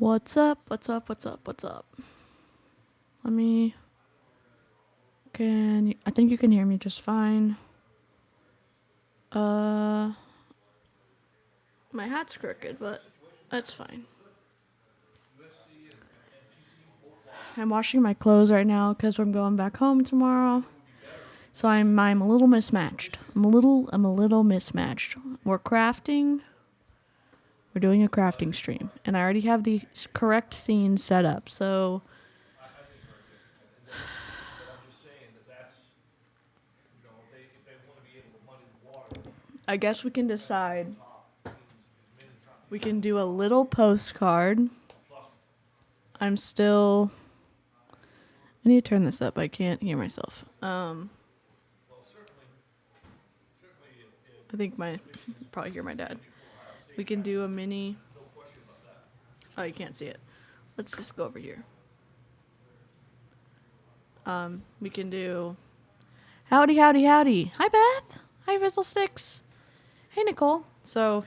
What's up? What's up? What's up? What's up? Let me... I think you can hear me just fine. My hat's crooked, but that's fine. I'm washing my clothes right now because I'm going back home tomorrow. So I'm a little mismatched. I'm a little mismatched. We're crafting. We're doing a crafting stream, and I already have the correct scene set up. So I guess we can decide. We can do a little postcard. I need to turn this up. I can't hear myself. I think probably hear my dad. We can do a mini. Oh, you can't see it. Let's just go over here. We can do. Howdy, howdy, howdy. Hi, Beth. Hi, Fizzlesticks. Hey, Nicole. So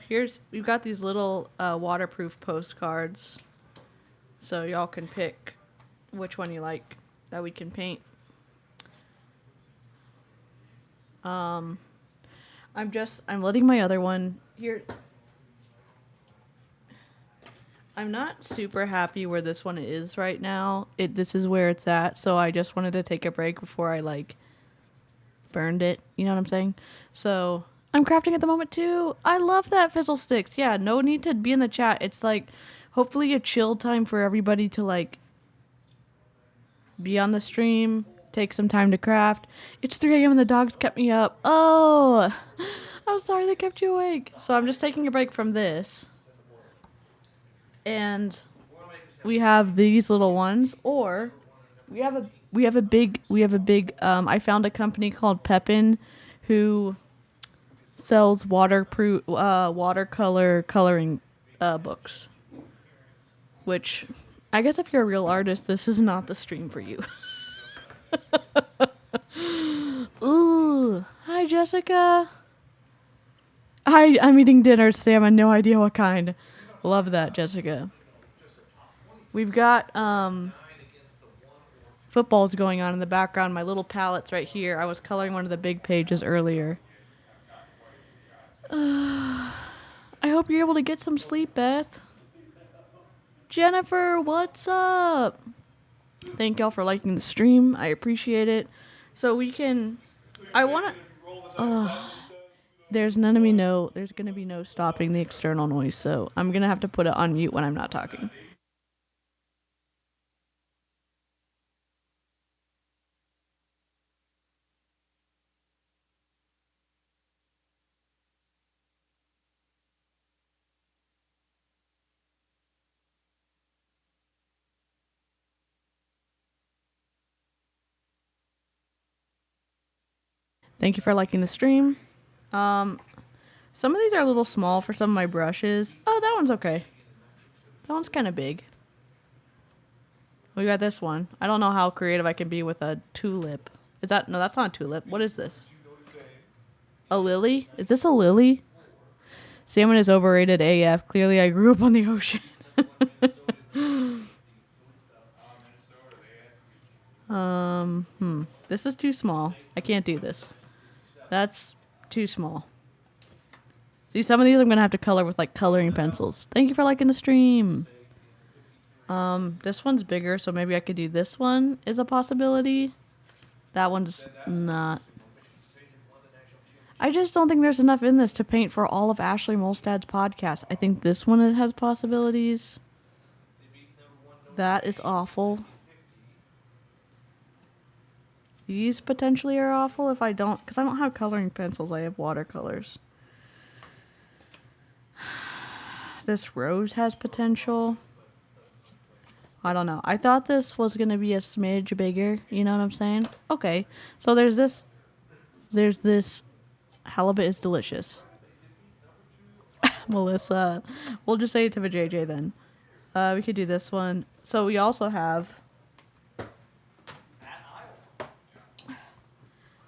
we've got these little waterproof postcards. So y'all can pick which one you like that we can paint. I'm letting my other one here. I'm not super happy where this one is right now. This is where it's at, so I just wanted to take a break before I burned it. You know what I'm saying? So I'm crafting at the moment too. I love that, Fizzlesticks. Yeah, no need to be in the chat. It's hopefully a chill time for everybody to be on the stream, take some time to craft. It's 3 a.m. and the dogs kept me up. Oh, I'm sorry they kept you awake. So I'm just taking a break from this. And we have these little ones, or we have a big I found a company called Pepin who sells watercolor coloring books, which I guess if you're a real artist, this is not the stream for you. Ooh, hi Jessica. Hi, I'm eating dinner, Sam. I have no idea what kind. Love that, Jessica. We've got footballs going on in the background. My little palette's right here. I was coloring one of the big pages earlier. I hope you're able to get some sleep, Beth. Jennifer, what's up? Thank y'all for liking the stream. I appreciate it. So we can... There's going to be no stopping the external noise, so I'm going to have to put it on mute when I'm not talking. Thank you for liking the stream. Some of these are a little small for some of my brushes. Oh, that one's okay. That one's kind of big. We got this one. I don't know how creative I can be with a tulip. No, that's not a tulip. What is this? A lily? Is this a lily? Salmon is overrated AF. Clearly I grew up on the ocean. This is too small. I can't do this. That's too small. See, some of these I'm going to have to color with coloring pencils. Thank you for liking the stream. This one's bigger, so maybe I could do this one is a possibility. That one's not. I just don't think there's enough in this to paint for all of Ashlie Molstad's podcast. I think this one has possibilities. That is awful. These potentially are awful if I don't, because I don't have coloring pencils, I have watercolors. This rose has potential. I don't know. I thought this was going to be a smidge bigger, you know what I'm saying? Okay, so there's this halibut is delicious. Melissa. We'll just say it to the JJ then. We could do this one. So we also have...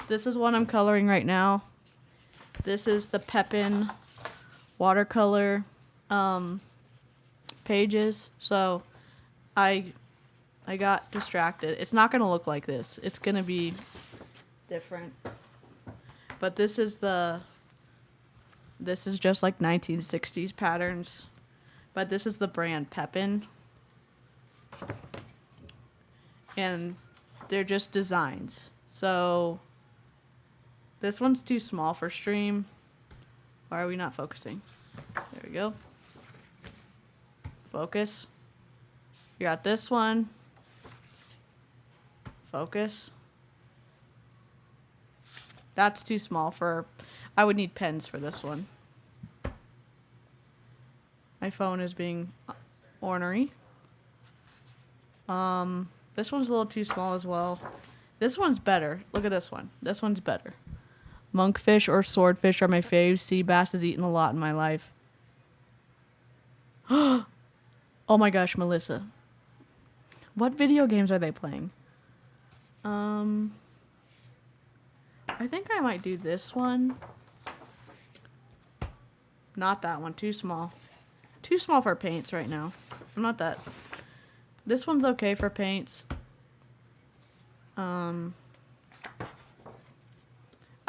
This is one I'm coloring right now. This is the Pepin watercolor pages, so I got distracted. It's not going to look like this. It's going to be different. But this is just like 1960s patterns. But this is the brand Pepin. And they're just designs. So this one's too small for stream. Why are we not focusing? There we go. Focus. You got this one. Focus. That's too small for... I would need pens for this one. My phone is being ornery. This one's a little too small as well. This one's better. Look at this one. This one's better. Monkfish or swordfish are my faves. Sea bass has eaten a lot in my life. Oh my gosh, Melissa. What video games are they playing? I think I might do this one. Not that one. Too small. Too small for paints right now. I'm not that... This one's okay for paints. I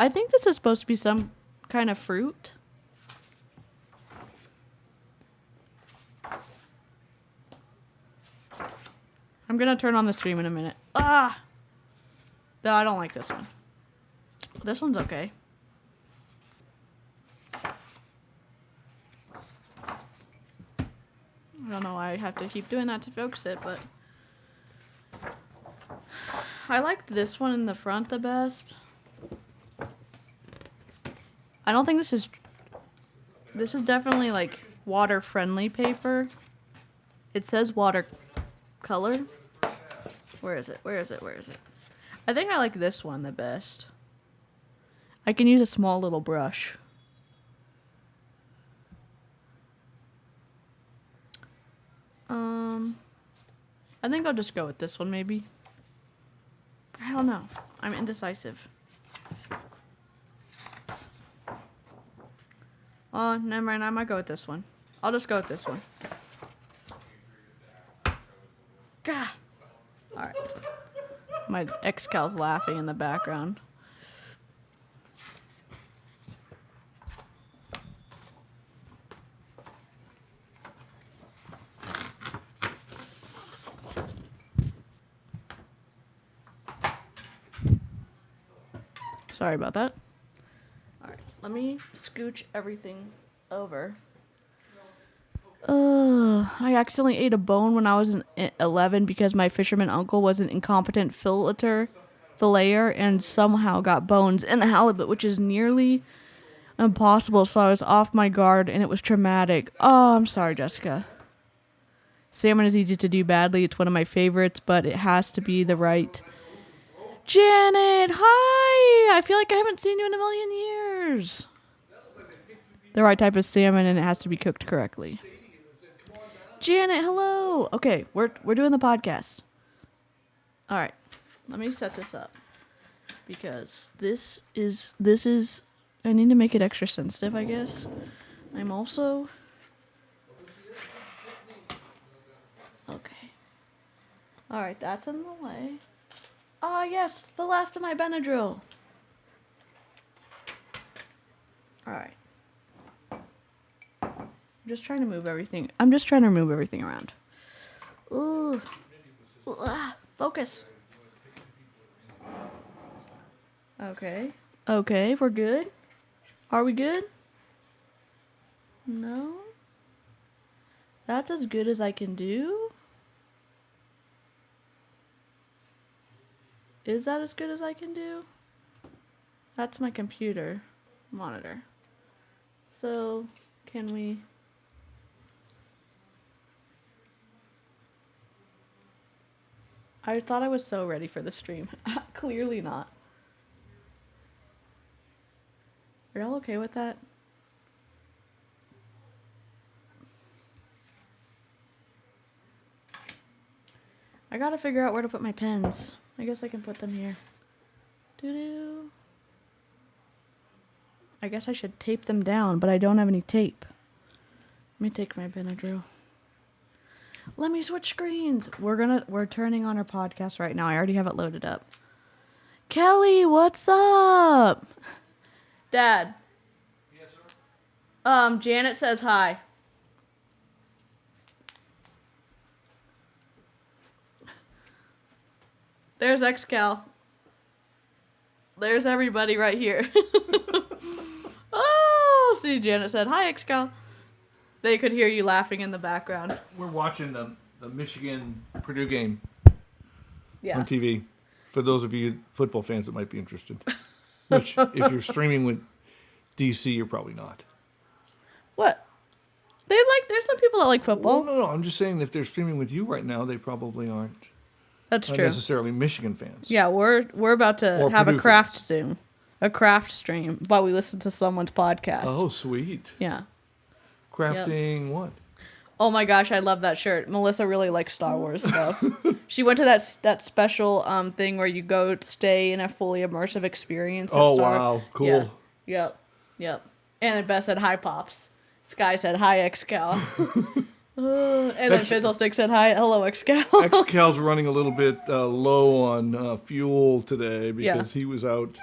think this is supposed to be some kind of fruit. I'm gonna turn on the stream in a minute. Ah! No, I don't like this one. This one's okay. I don't know why I have to keep doing that to focus it, but... I liked this one in the front the best. I don't think this is... This is definitely, like, water-friendly paper. It says watercolor. Where is it? Where is it? Where is it? I think I like this one the best. I can use a small little brush. I think I'll just go with this one, maybe. I don't know. I'm indecisive. Oh, never mind. I might go with this one. I'll just go with this one. Gah! Alright. My ex-cal's laughing in the background. Sorry about that. Alright, let me scooch everything over. I accidentally ate a bone when I was 11 because my fisherman uncle was an incompetent filleter and somehow got bones in the halibut, which is nearly impossible, so I was off my guard and it was traumatic. Oh, I'm sorry, Jessica. Salmon is easy to do badly. It's one of my favorites, but it has to be the right... Janet, hi! I feel like I haven't seen you in a million years. The right type of salmon, and it has to be cooked correctly. Janet, hello! Okay, we're doing the podcast. Alright, let me set this up. Because this is... I need to make it extra sensitive, I guess. I'm also... Okay. Alright, that's in the way. Ah, yes, the last of my Benadryl. Alright. I'm just trying to remove everything around. Ooh. Focus. Okay. Okay, we're good. Are we good? No? That's as good as I can do? Is that as good as I can do? That's my computer monitor. So, can we... I thought I was so ready for the stream. Clearly not. Are y'all okay with that? I gotta figure out where to put my pens. I guess I can put them here. Doo-doo. I guess I should tape them down, but I don't have any tape. Let me take my Benadryl. Let me switch screens. We're turning on our podcast right now. I already have it loaded up. Kelly, what's up? Dad. Yes, sir. Janet says hi. There's XCal. There's everybody right here. Oh, see, Janet said, hi, XCal. They could hear you laughing in the background. We're watching the Michigan-Purdue game Yeah. on TV. For those of you football fans that might be interested. Which, if you're streaming with DC, you're probably not. What? There's some people that like football. Well, no. I'm just saying if they're streaming with you right now, they probably aren't. That's Not true. necessarily Michigan fans. Yeah, we're about to Or have a Purdue craft fans. soon. A craft stream while we listen to someone's podcast. Oh, sweet. Yeah. Crafting what? Oh my gosh, I love that shirt. Melissa really likes Star Wars stuff. She went to that special thing where you go stay in a fully immersive experience. Oh, wow. Cool. Yeah. Yep. And Beth said hi, Pops. Sky said hi, XCal. And then Fizzlestick said hi, hello, XCal. XCal's running a little bit low on fuel today because he was out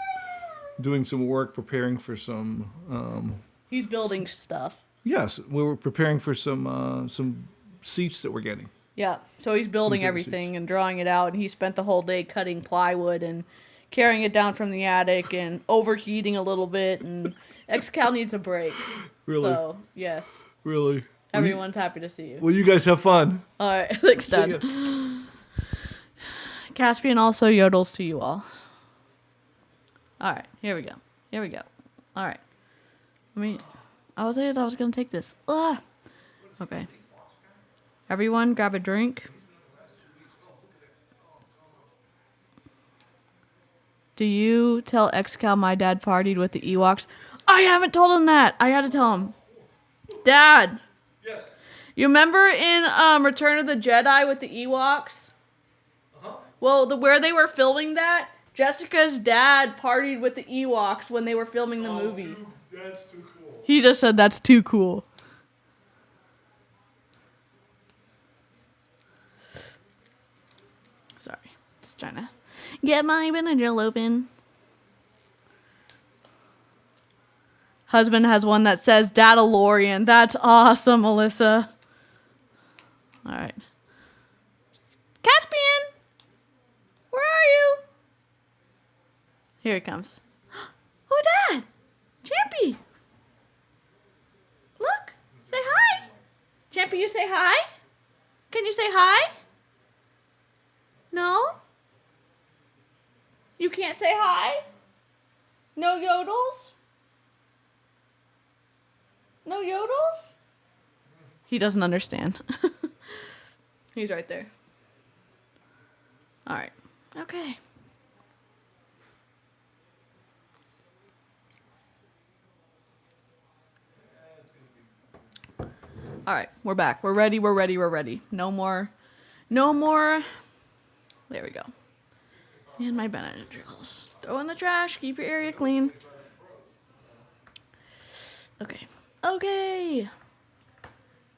doing some work preparing for some... He's building stuff. Yes, we were preparing for some seats that we're getting. Yeah, so he's building everything and drawing it out, and he spent the whole day cutting plywood and carrying it down from the attic and overheating a little bit, and XCal needs a break. Really? So, yes. Really? Everyone's happy to see you. Well, you guys have fun. All right, thanks, Dad. Caspian also yodels to you all. All right, here we go. All right. I was going to take this. Ah. Okay. Everyone, grab a drink. Do you tell XCal my dad partied with the Ewoks? I haven't told him that. I had to tell him. Dad. Yes. You remember in Return of the Jedi with the Ewoks? Uh-huh. Well, where they were filming that, Jessica's dad partied with the Ewoks when they were filming the movie. That's too cool. He just said that's too cool. Sorry. Just trying to get my Benadryl open. Husband has one that says Dadalorian. That's awesome, Melissa. All right. Caspian! Where are you? Here he comes. Oh, Dad! Champy! Look! Say hi! Champy, you say hi? Can you say hi? No? You can't say hi? No yodels? No yodels? He doesn't understand. He's right there. All right. Okay. All right. We're back. We're ready. No more. There we go. And my Benadryls. Throw in the trash. Keep your area clean. Okay.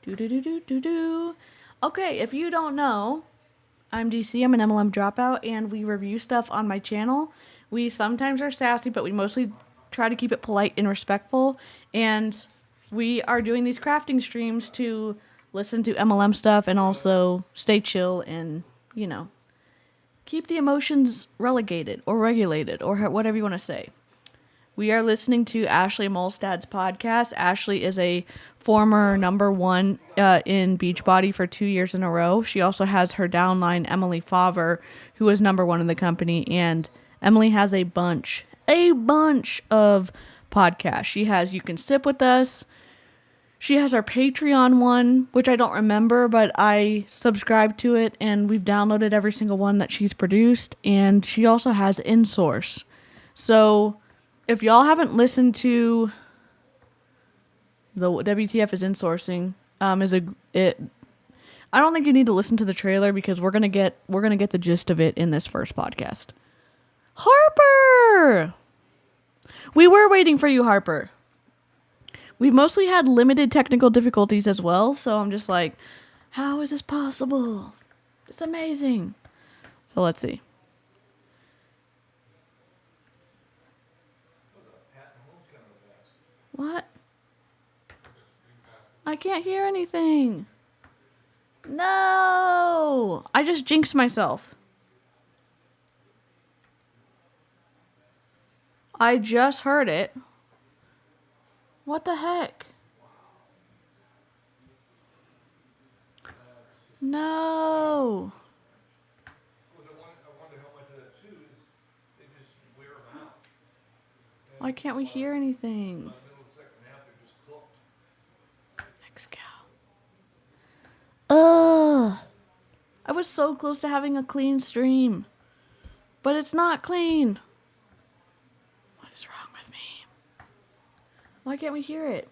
Do. Okay, if you don't know, I'm DC. I'm an MLM dropout, and we review stuff on my channel. We sometimes are sassy, but we mostly try to keep it polite and respectful. And we are doing these crafting streams to listen to MLM stuff and also stay chill and, keep the emotions relegated or regulated or whatever you want to say. We are listening to Ashlie Molstad's podcast. Ashlie is a former #1 in Beachbody for 2 years in a row. She also has her downline, Emily Favre, who is #1 in the company. And Emily has a bunch of podcasts. She has You Can Sip With Us. She has our Patreon one, which I don't remember, but I subscribe to it, and we've downloaded every single one that she's produced. And she also has INSOURCE. So if y'all haven't listened to the WTF is Insourcing, I don't think you need to listen to the trailer because we're gonna get the gist of it in this first podcast. Harper, we were waiting for you, Harper. We've mostly had limited technical difficulties as well, so I'm just like, How is this possible? It's amazing. So let's see. What? I can't hear anything. No! I just jinxed myself. I just heard it. What the heck? No. Why can't we hear anything? Next cow. Ugh. I was so close to having a clean stream. But it's not clean. What is wrong with me? Why can't we hear it?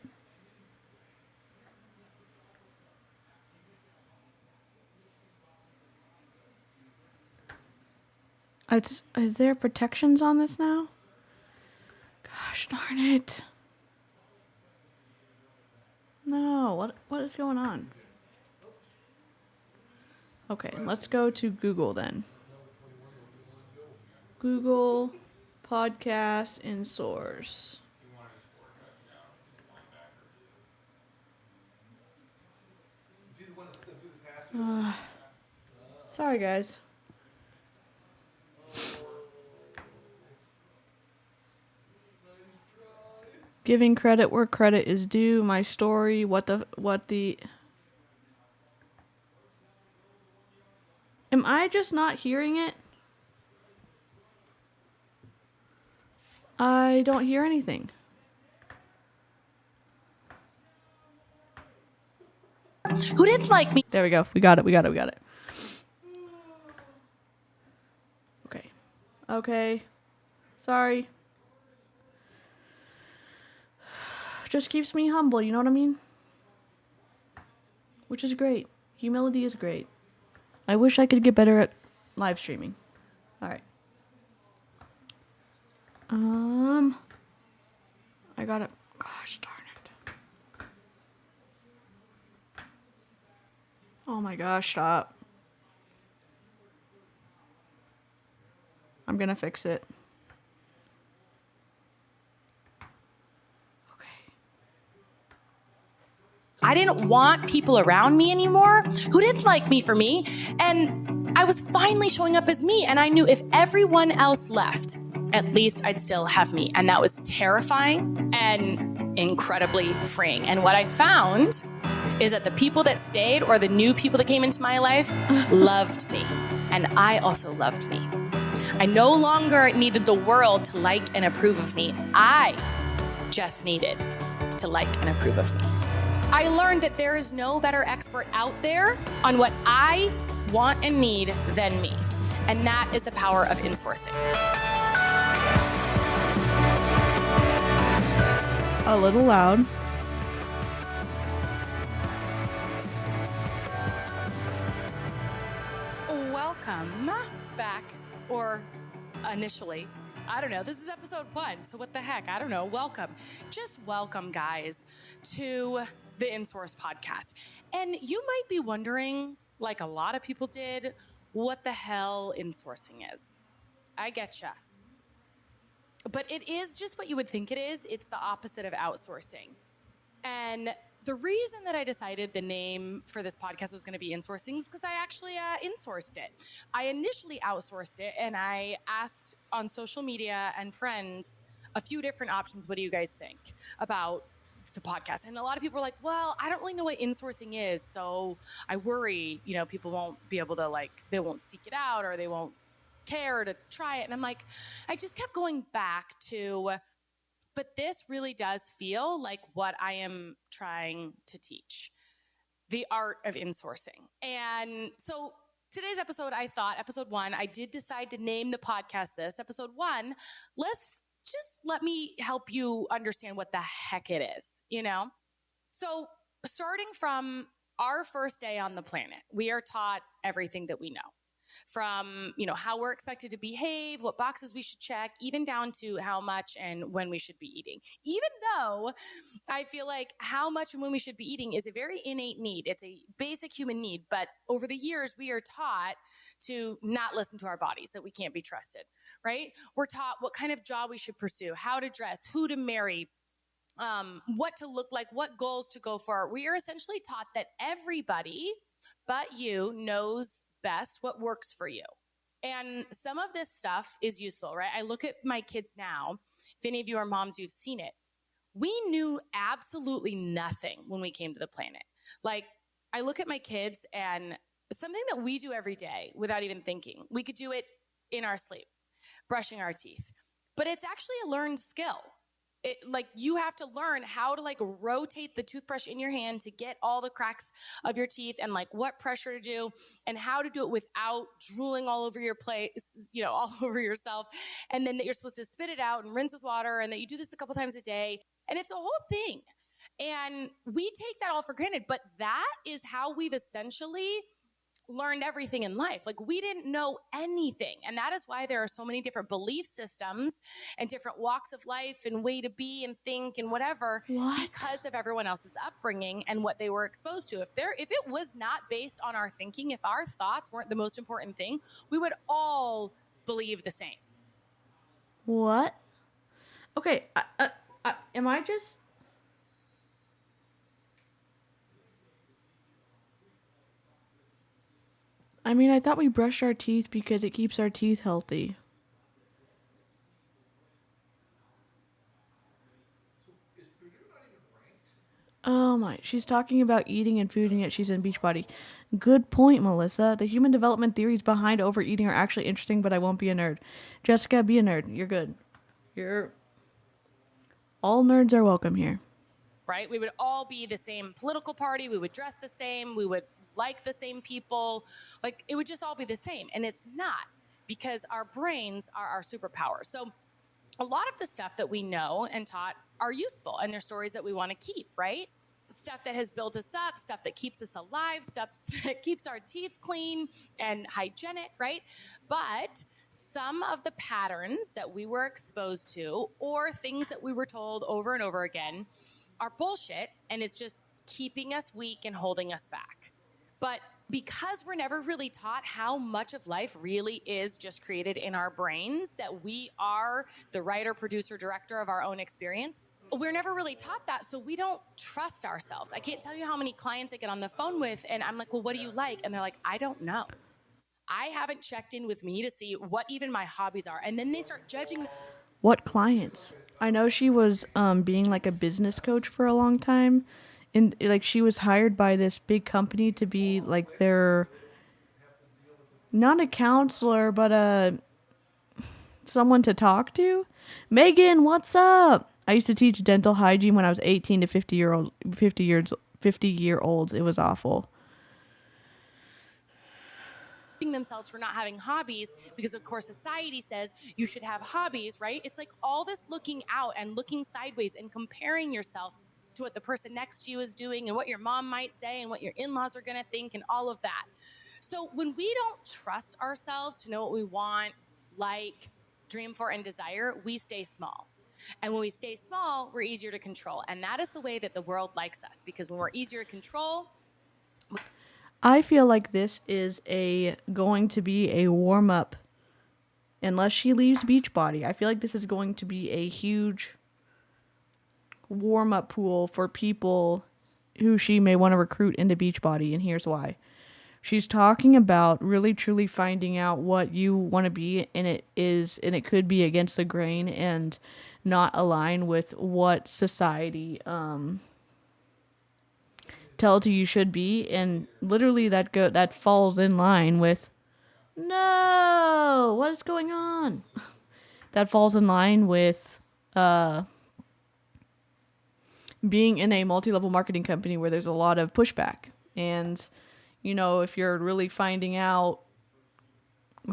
Is there protections on this now? Gosh darn it. No, what is going on? Okay, let's go to Google then. Google podcast INSOURCE. Sorry guys. Giving credit where credit is due. My story. What the... Am I just not hearing it? I don't hear anything. Who didn't like me? There we go. We got it. Okay. Sorry. Just keeps me humble, you know what I mean? Which is great. Humility is great. I wish I could get better at live streaming. Alright. I got it. Gosh darn it. Oh my gosh, stop. I'm gonna fix it. I didn't want people around me anymore who didn't like me for me. And I was finally showing up as me. And I knew if everyone else left, at least I'd still have me. And that was terrifying and incredibly freeing. And what I found is that the people that stayed or the new people that came into my life loved me. And I also loved me. I no longer needed the world to like and approve of me. I just needed to like and approve of me. I learned that there is no better expert out there on what I want and need than me. And that is the power of insourcing. A little loud. Welcome back, or initially. I don't know. This is episode 1, so what the heck? I don't know. Welcome. Just welcome, guys, to the INSOURCE podcast. And you might be wondering, like a lot of people did, what the hell insourcing is. I getcha. But it is just what you would think it is. It's the opposite of outsourcing. And the reason that I decided the name for this podcast was going to be insourcing is because I actually insourced it. I initially outsourced it, and I asked on social media and friends a few different options. What do you guys think about the podcast? And a lot of people were like, well, I don't really know what insourcing is, so I worry, people won't be able to, they won't seek it out or they won't care to try it. And I'm like, I just kept going back to, but this really does feel like what I am trying to teach, the art of insourcing. And so today's episode, I thought, episode 1, I did decide to name the podcast this. Episode 1, let me help you understand what the heck it is, So starting from our first day on the planet, we are taught everything that we know. from, how we're expected to behave, what boxes we should check, even down to how much and when we should be eating. Even though I feel like how much and when we should be eating is a very innate need. It's a basic human need. But over the years, we are taught to not listen to our bodies, that we can't be trusted, right? We're taught what kind of job we should pursue, how to dress, who to marry, what to look like, what goals to go for. We are essentially taught that everybody but you knows best what works for you. And some of this stuff is useful, right? I look at my kids now. If any of you are moms, you've seen it. We knew absolutely nothing when we came to the planet. Like, I look at my kids and something that we do every day without even thinking. We could do it in our sleep, brushing our teeth. But it's actually a learned skill. You have to learn how to rotate the toothbrush in your hand to get all the cracks of your teeth, and what pressure to do and how to do it without drooling all over your place, all over yourself. And then that you're supposed to spit it out and rinse with water, and that you do this a couple times a day. And it's a whole thing. And we take that all for granted, but that is how we've essentially learned everything in life. We didn't know anything. And that is why there are so many different belief systems and different walks of life and way to be and think and whatever, because of everyone else's upbringing and what they were exposed to. If it was not based on our thinking, if our thoughts weren't the most important thing, we would all believe the same. What? Okay, am I just... I thought we brushed our teeth because it keeps our teeth healthy. Oh my, she's talking about eating and food, and yet she's in Beachbody. Good point, Melissa. The human development theories behind overeating are actually interesting, but I won't be a nerd. Jessica, be a nerd. You're good. All nerds are welcome here. Right? We would all be the same political party. We would dress the same. We would like the same people. It would just all be the same. And it's not, because our brains are our superpower. So a lot of the stuff that we know and taught are useful, and they're stories that we want to keep, right? Stuff that has built us up, stuff that keeps us alive, stuff that keeps our teeth clean and hygienic, right? But some of the patterns that we were exposed to, or things that we were told over and over again, are bullshit, and it's just keeping us weak and holding us back. But because we're never really taught how much of life really is just created in our brains, that we are the writer, producer, director of our own experience, we're never really taught that, so we don't trust ourselves. I can't tell you how many clients I get on the phone with, and I'm like, well, what do you like? And they're like, I don't know. I haven't checked in with me to see what even my hobbies are. And then they start judging. What clients? I know she was being a business coach for a long time. And she was hired by this big company to be their, not a counselor, but someone to talk to. Megan, what's up? I used to teach dental hygiene when I was 18 to 50-year-olds. It was awful. Themselves for not having hobbies, because of course society says you should have hobbies, right? It's all this looking out and looking sideways and comparing yourself to what the person next to you is doing and what your mom might say and what your in-laws are going to think and all of that. So when we don't trust ourselves to know what we want, dream for, and desire, we stay small. And when we stay small, we're easier to control. And that is the way that the world likes us, because when we're easier to control... I feel like this is going to be a warm-up unless she leaves Beachbody. I feel like this is going to be a huge warm-up pool for people who she may want to recruit into Beachbody, and here's why. She's talking about really truly finding out what you want to be, and it could be against the grain and not align with what society tells you should be, and literally that falls in line with, no, what is going on? That falls in line with being in a multi-level marketing company where there's a lot of pushback. And if you're really finding out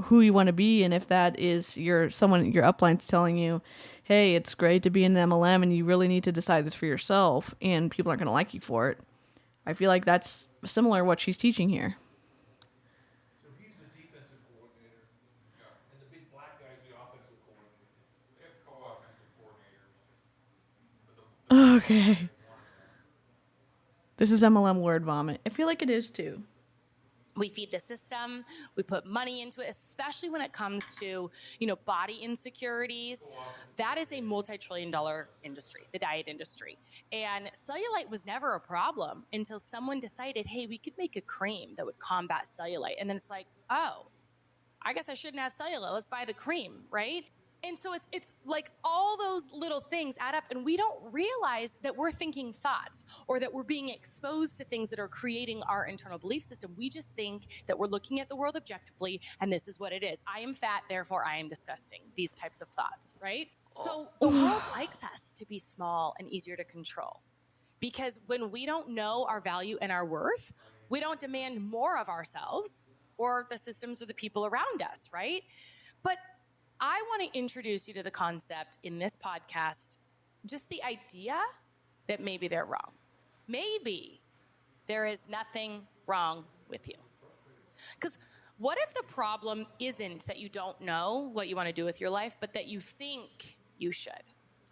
who you want to be, and if that is your upline's telling you, hey, it's great to be in an MLM and you really need to decide this for yourself, and people aren't going to like you for it. I feel like that's similar to what she's teaching here. Okay. This is MLM word vomit. I feel like it is too. We feed the system, we put money into it, especially when it comes to, body insecurities. That is a multi-trillion-dollar industry, the diet industry. And cellulite was never a problem until someone decided, hey, we could make a cream that would combat cellulite. And then it's like, oh, I guess I shouldn't have cellulite. Let's buy the cream, right? And so it's like all those little things add up, and we don't realize that we're thinking thoughts or that we're being exposed to things that are creating our internal belief system. We just think that we're looking at the world objectively, and this is what it is. I am fat, therefore I am disgusting. These types of thoughts, right? So the world likes us to be small and easier to control, because when we don't know our value and our worth, we don't demand more of ourselves or the systems or the people around us, right? But I want to introduce you to the concept in this podcast, just the idea that maybe they're wrong. Maybe there is nothing wrong with you. Because what if the problem isn't that you don't know what you want to do with your life, but that you think you should?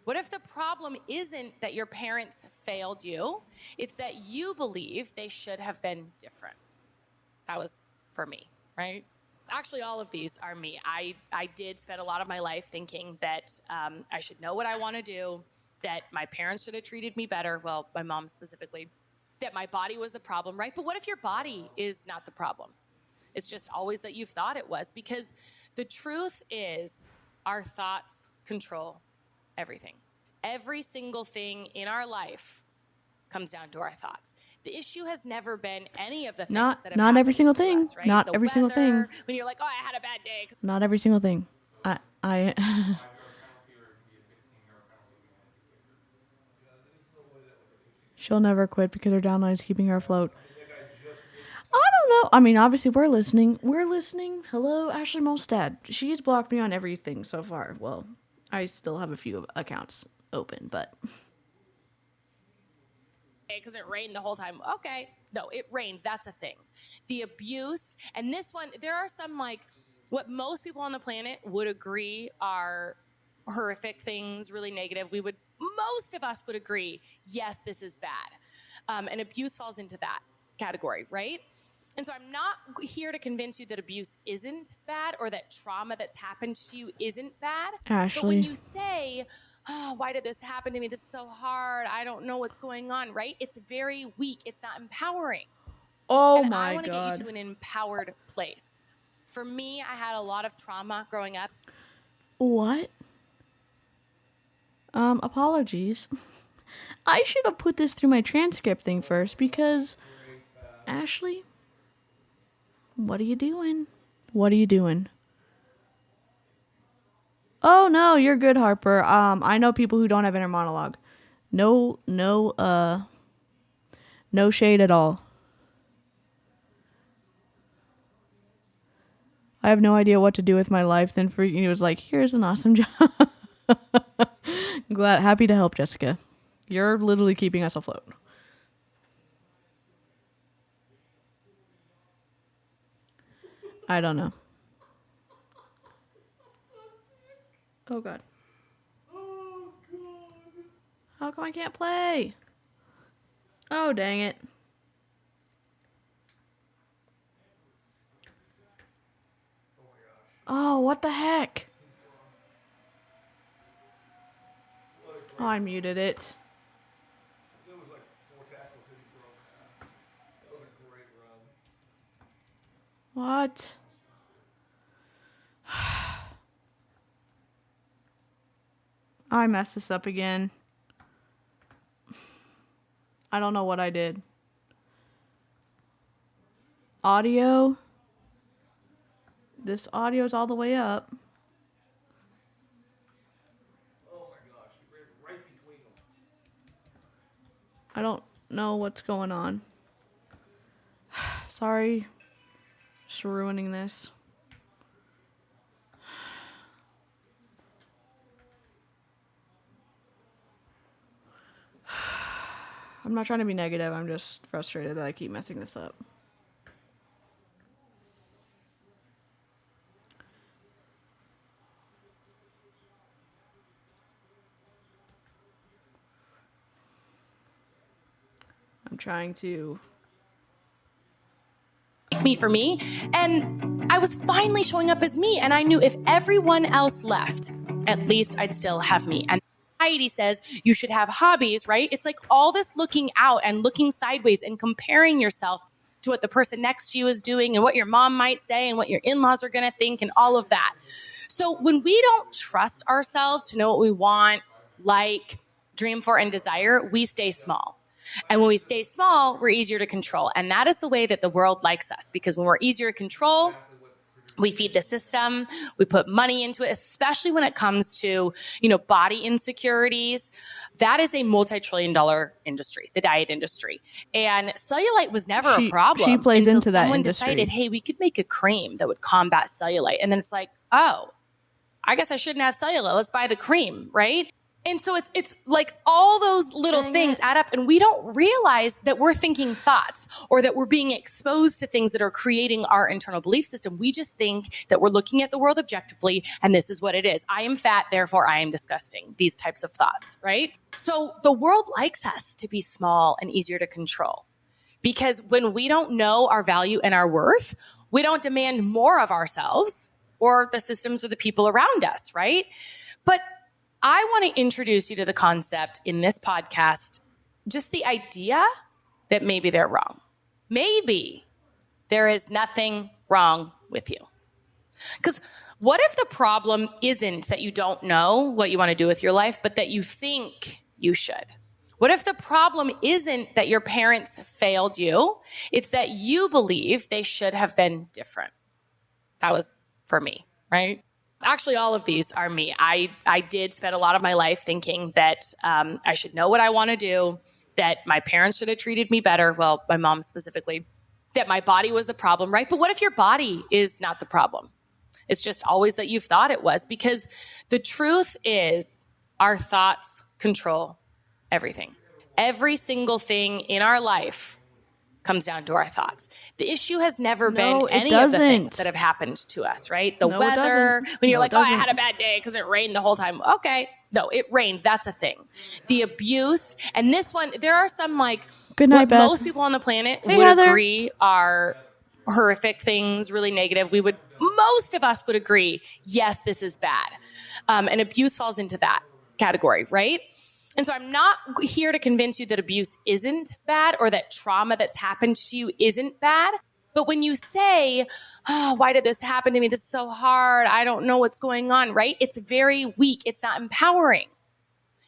What if the problem isn't that your parents failed you? It's that you believe they should have been different. That was for me, right? Actually, all of these are me. I did spend a lot of my life thinking that I should know what I want to do, that my parents should have treated me better, well, my mom specifically, that my body was the problem, right? But what if your body is not the problem? It's just always that you've thought it was, because the truth is our thoughts control everything. Every single thing in our life comes down to our thoughts. The issue has never been any of the things that have not every happened single to thing. us, right? Not The every single thing. weather, when you're like, oh, I had a bad day. Not every single thing. I She'll never quit because her downline is keeping her afloat. I don't know. I mean, obviously we're listening. We're listening. Hello, Ashlie Molstad. She's blocked me on everything so far. Well, I still have a few accounts open, but Because it rained the whole time. Okay. No, it rained. That's a thing. The abuse. And this one, there are some, like, what most people on the planet would agree are horrific things, really negative. Most of us would agree, yes, this is bad. And abuse falls into that category, right? And so I'm not here to convince you that abuse isn't bad or that trauma that's happened to you isn't bad. Ashlie. But when you say, oh, why did this happen to me? This is so hard. I don't know what's going on, right? It's very weak. It's not empowering. oh And my I want to god. get you to an empowered place. For me, I had a lot of trauma growing up. What? Apologies. I should have put this through my transcript thing first because Ashlie, what are you doing? What are you doing? Oh no, you're good, Harper. I know people who don't have inner monologue. No shade at all. I have no idea what to do with my life. Then for you, it was like, here's an awesome job. Happy to help, Jessica. You're literally keeping us afloat. I don't know. Oh god. Oh, God. How come I can't play? Oh, dang it. Oh, what the heck? Oh, I muted it. There was like 4 tackles that he broke. That was a great run. What? I messed this up again. I don't know what I did. Audio. This audio's all the way up. Oh my gosh, he ran right between them. I don't know what's going on. Sorry. Just ruining this. I'm not trying to be negative. I'm just frustrated that I keep messing this up. trying to... Me for me. And I was finally showing up as me. And I knew if everyone else left, at least I'd still have me. And society says you should have hobbies, right? It's like all this looking out and looking sideways and comparing yourself to what the person next to you is doing and what your mom might say and what your in-laws are going to think and all of that. So when we don't trust ourselves to know what we want, like, dream for, and desire, we stay small. And when we stay small, we're easier to control. And that is the way that the world likes us, because when we're easier to control, we feed the system, we put money into it, especially when it comes to, body insecurities. That is a multi-trillion-dollar industry, the diet industry. And cellulite was never a problem. She plays until into that someone industry. decided, hey, we could make a cream that would combat cellulite. And then it's like, oh, I guess I shouldn't have cellulite. Let's buy the cream, right? And so it's like all those little things add up, and we don't realize that we're thinking thoughts or that we're being exposed to things that are creating our internal belief system. We just think that we're looking at the world objectively, and this is what it is. I am fat, therefore I am disgusting. These types of thoughts, right? So the world likes us to be small and easier to control, because when we don't know our value and our worth, we don't demand more of ourselves or the systems or the people around us, right? But I want to introduce you to the concept in this podcast, just the idea that maybe they're wrong. Maybe there is nothing wrong with you. Because what if the problem isn't that you don't know what you want to do with your life, but that you think you should? What if the problem isn't that your parents failed you? It's that you believe they should have been different. That was for me, right? Actually, all of these are me. I did spend a lot of my life thinking that I should know what I want to do, that my parents should have treated me better, well, my mom specifically, that my body was the problem, right? But what if your body is not the problem? It's just always that you've thought it was, because the truth is our thoughts control everything. Every single thing in our life comes down to our thoughts. The issue has never been any of the things that have happened to us, right? The weather, when you're like, oh, I had a bad day because it rained the whole time. Okay. No, it rained. That's a thing. The abuse. And this one, there are some Good night, Beth. Most people on the planet would agree are horrific things, really negative. Most of us would agree, yes, this is bad. And abuse falls into that category, right? And so I'm not here to convince you that abuse isn't bad or that trauma that's happened to you isn't bad. But when you say, oh, why did this happen to me? This is so hard. I don't know what's going on, right? It's very weak. It's not empowering.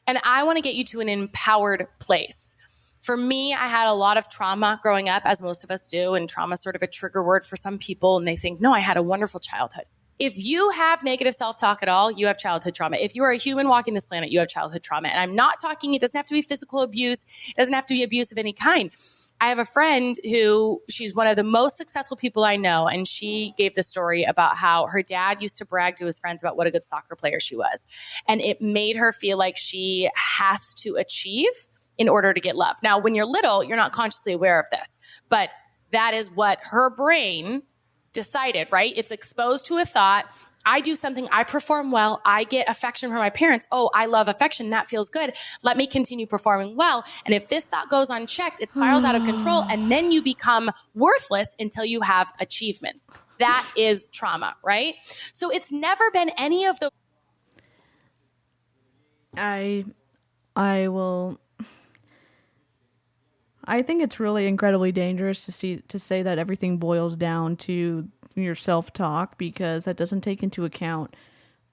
And I want to get you to an empowered place. For me, I had a lot of trauma growing up, as most of us do. And trauma is sort of a trigger word for some people. And they think, no, I had a wonderful childhood. If you have negative self-talk at all, you have childhood trauma. If you are a human walking this planet, you have childhood trauma. And I'm not talking, it doesn't have to be physical abuse. It doesn't have to be abuse of any kind. I have a friend who, she's one of the most successful people I know. And she gave the story about how her dad used to brag to his friends about what a good soccer player she was. And it made her feel like she has to achieve in order to get love. Now, when you're little, you're not consciously aware of this, but that is what her brain decided, right? It's exposed to a thought. I do something, I perform well, I get affection from my parents. Oh, I love affection. That feels good. Let me continue performing well. And if this thought goes unchecked, it spirals out of control. And then you become worthless until you have achievements. That is trauma, right? So it's never been any of the... I think it's really incredibly dangerous to say that everything boils down to your self-talk, because that doesn't take into account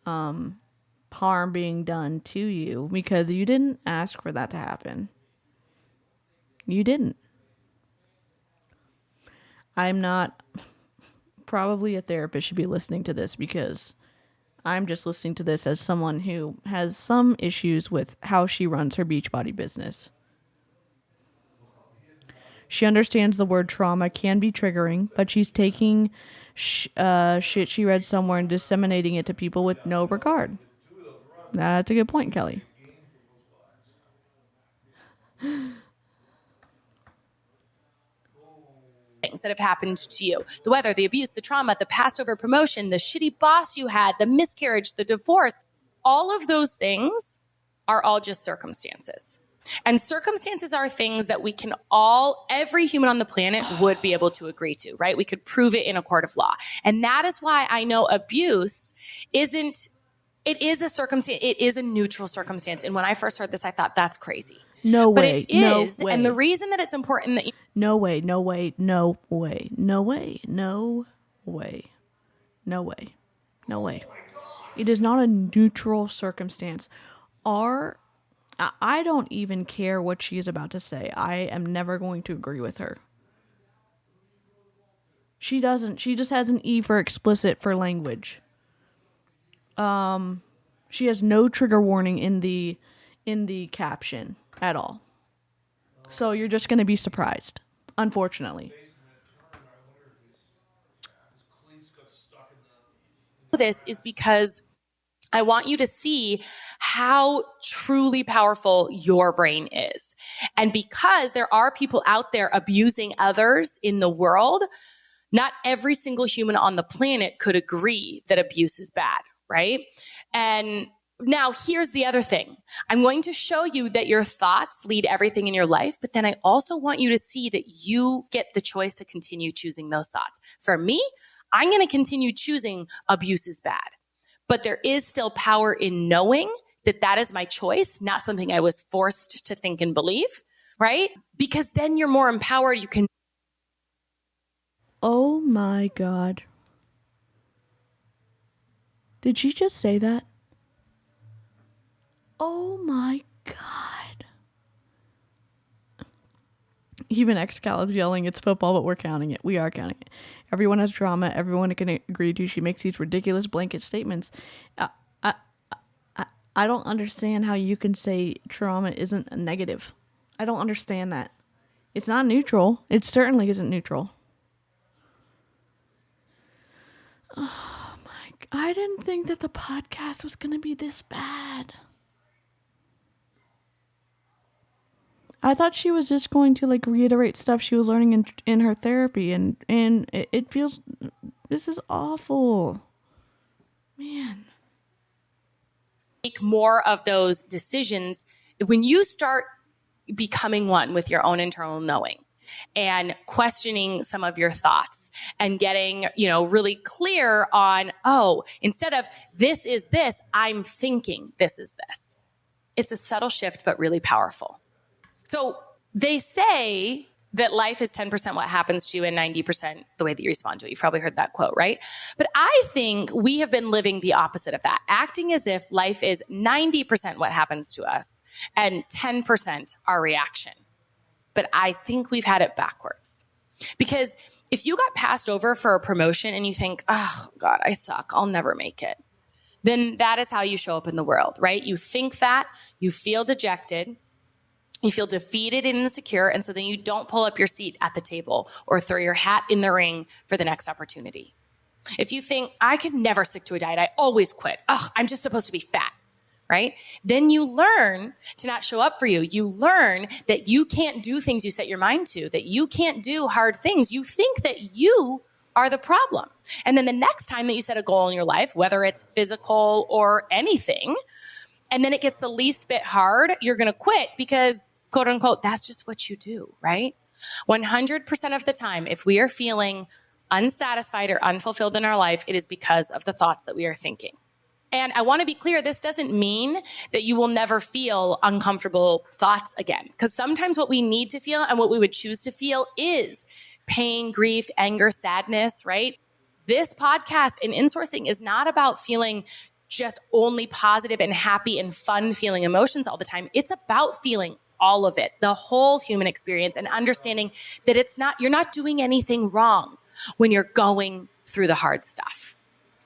harm being done to you, because you didn't ask for that to happen. You didn't. I'm not... Probably a therapist should be listening to this, because I'm just listening to this as someone who has some issues with how she runs her Beachbody business. She understands the word trauma can be triggering, but she's taking shit she read somewhere and disseminating it to people with no regard. That's a good point, Kelly. Things that have happened to you. The weather, the abuse, the trauma, the passed over promotion, the shitty boss you had, the miscarriage, the divorce. All of those things are all just circumstances. And circumstances are things that we can every human on the planet would be able to agree to, right? We could prove it in a court of law. And that is why I know abuse it is a circumstance. It is a neutral circumstance. And when I first heard this, I thought that's crazy. No but way. It is. No way. And the reason that it's important that no way. No way. No way. No way. No way. No way. No way. It is not a neutral circumstance. I don't even care what she is about to say. I am never going to agree with her. She doesn't. She just has an E for explicit for language. She has no trigger warning in the caption at all. So you're just going to be surprised, unfortunately. This is because I want you to see how truly powerful your brain is. And because there are people out there abusing others in the world, not every single human on the planet could agree that abuse is bad, right? And now here's the other thing. I'm going to show you that your thoughts lead everything in your life, but then I also want you to see that you get the choice to continue choosing those thoughts. For me, I'm going to continue choosing abuse is bad. But there is still power in knowing that that is my choice, not something I was forced to think and believe, right? Because then you're more empowered. You can. Oh my God. Did she just say that? Oh my God. Even Excal is yelling, it's football, but we're counting it. We are counting it. Everyone has drama. Everyone can agree to. She makes these ridiculous blanket statements. I don't understand how you can say trauma isn't a negative. I don't understand that. It's not neutral. It certainly isn't neutral. Oh my, I didn't think that the podcast was going to be this bad. I thought she was just going to like reiterate stuff she was learning in her therapy, and it feels, this is awful. Man. Make more of those decisions when you start becoming one with your own internal knowing and questioning some of your thoughts and getting, really clear on, instead of this is this, I'm thinking this is this. It's a subtle shift, but really powerful. So they say that life is 10% what happens to you and 90% the way that you respond to it. You've probably heard that quote, right? But I think we have been living the opposite of that, acting as if life is 90% what happens to us and 10% our reaction. But I think we've had it backwards. Because if you got passed over for a promotion and you think, oh God, I suck, I'll never make it, then that is how you show up in the world, right? You think that, you feel dejected, you feel defeated and insecure, and so then you don't pull up your seat at the table or throw your hat in the ring for the next opportunity. If you think, I could never stick to a diet, I always quit. I'm just supposed to be fat, right? Then you learn to not show up for you. You learn that you can't do things you set your mind to, that you can't do hard things. You think that you are the problem. And then the next time that you set a goal in your life, whether it's physical or anything, and then it gets the least bit hard, you're going to quit because, quote unquote, that's just what you do, right? 100% of the time, if we are feeling unsatisfied or unfulfilled in our life, it is because of the thoughts that we are thinking. And I want to be clear, this doesn't mean that you will never feel uncomfortable thoughts again. Because sometimes what we need to feel and what we would choose to feel is pain, grief, anger, sadness, right? This podcast and insourcing is not about feeling just only positive and happy and fun feeling emotions all the time. It's about feeling all of it, the whole human experience, and understanding that you're not doing anything wrong when you're going through the hard stuff,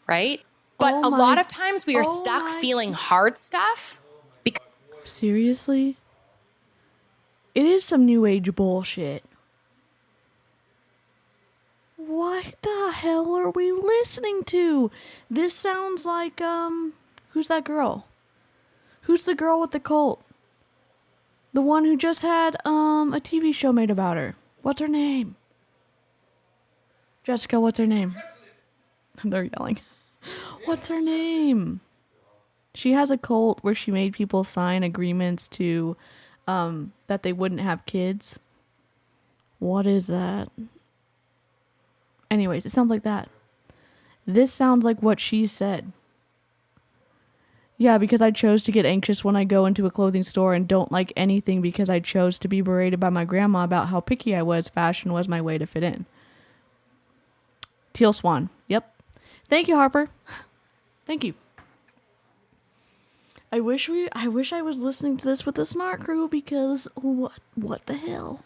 right? But a lot of times we are stuck feeling hard stuff. Seriously? It is some new age bullshit. What the hell are we listening to? This sounds like, who's that girl? Who's the girl with the cult? The one who just had, a TV show made about her. What's her name? Jessica, what's her name? They're yelling. What's her name? She has a cult where she made people sign agreements to, that they wouldn't have kids. What is that? Anyways, it sounds like that. This sounds like what she said. Yeah, because I chose to get anxious when I go into a clothing store and don't like anything because I chose to be berated by my grandma about how picky I was. Fashion was my way to fit in. Teal Swan. Yep. Thank you, Harper. Thank you. I wish I was listening to this with the Snark crew because what the hell?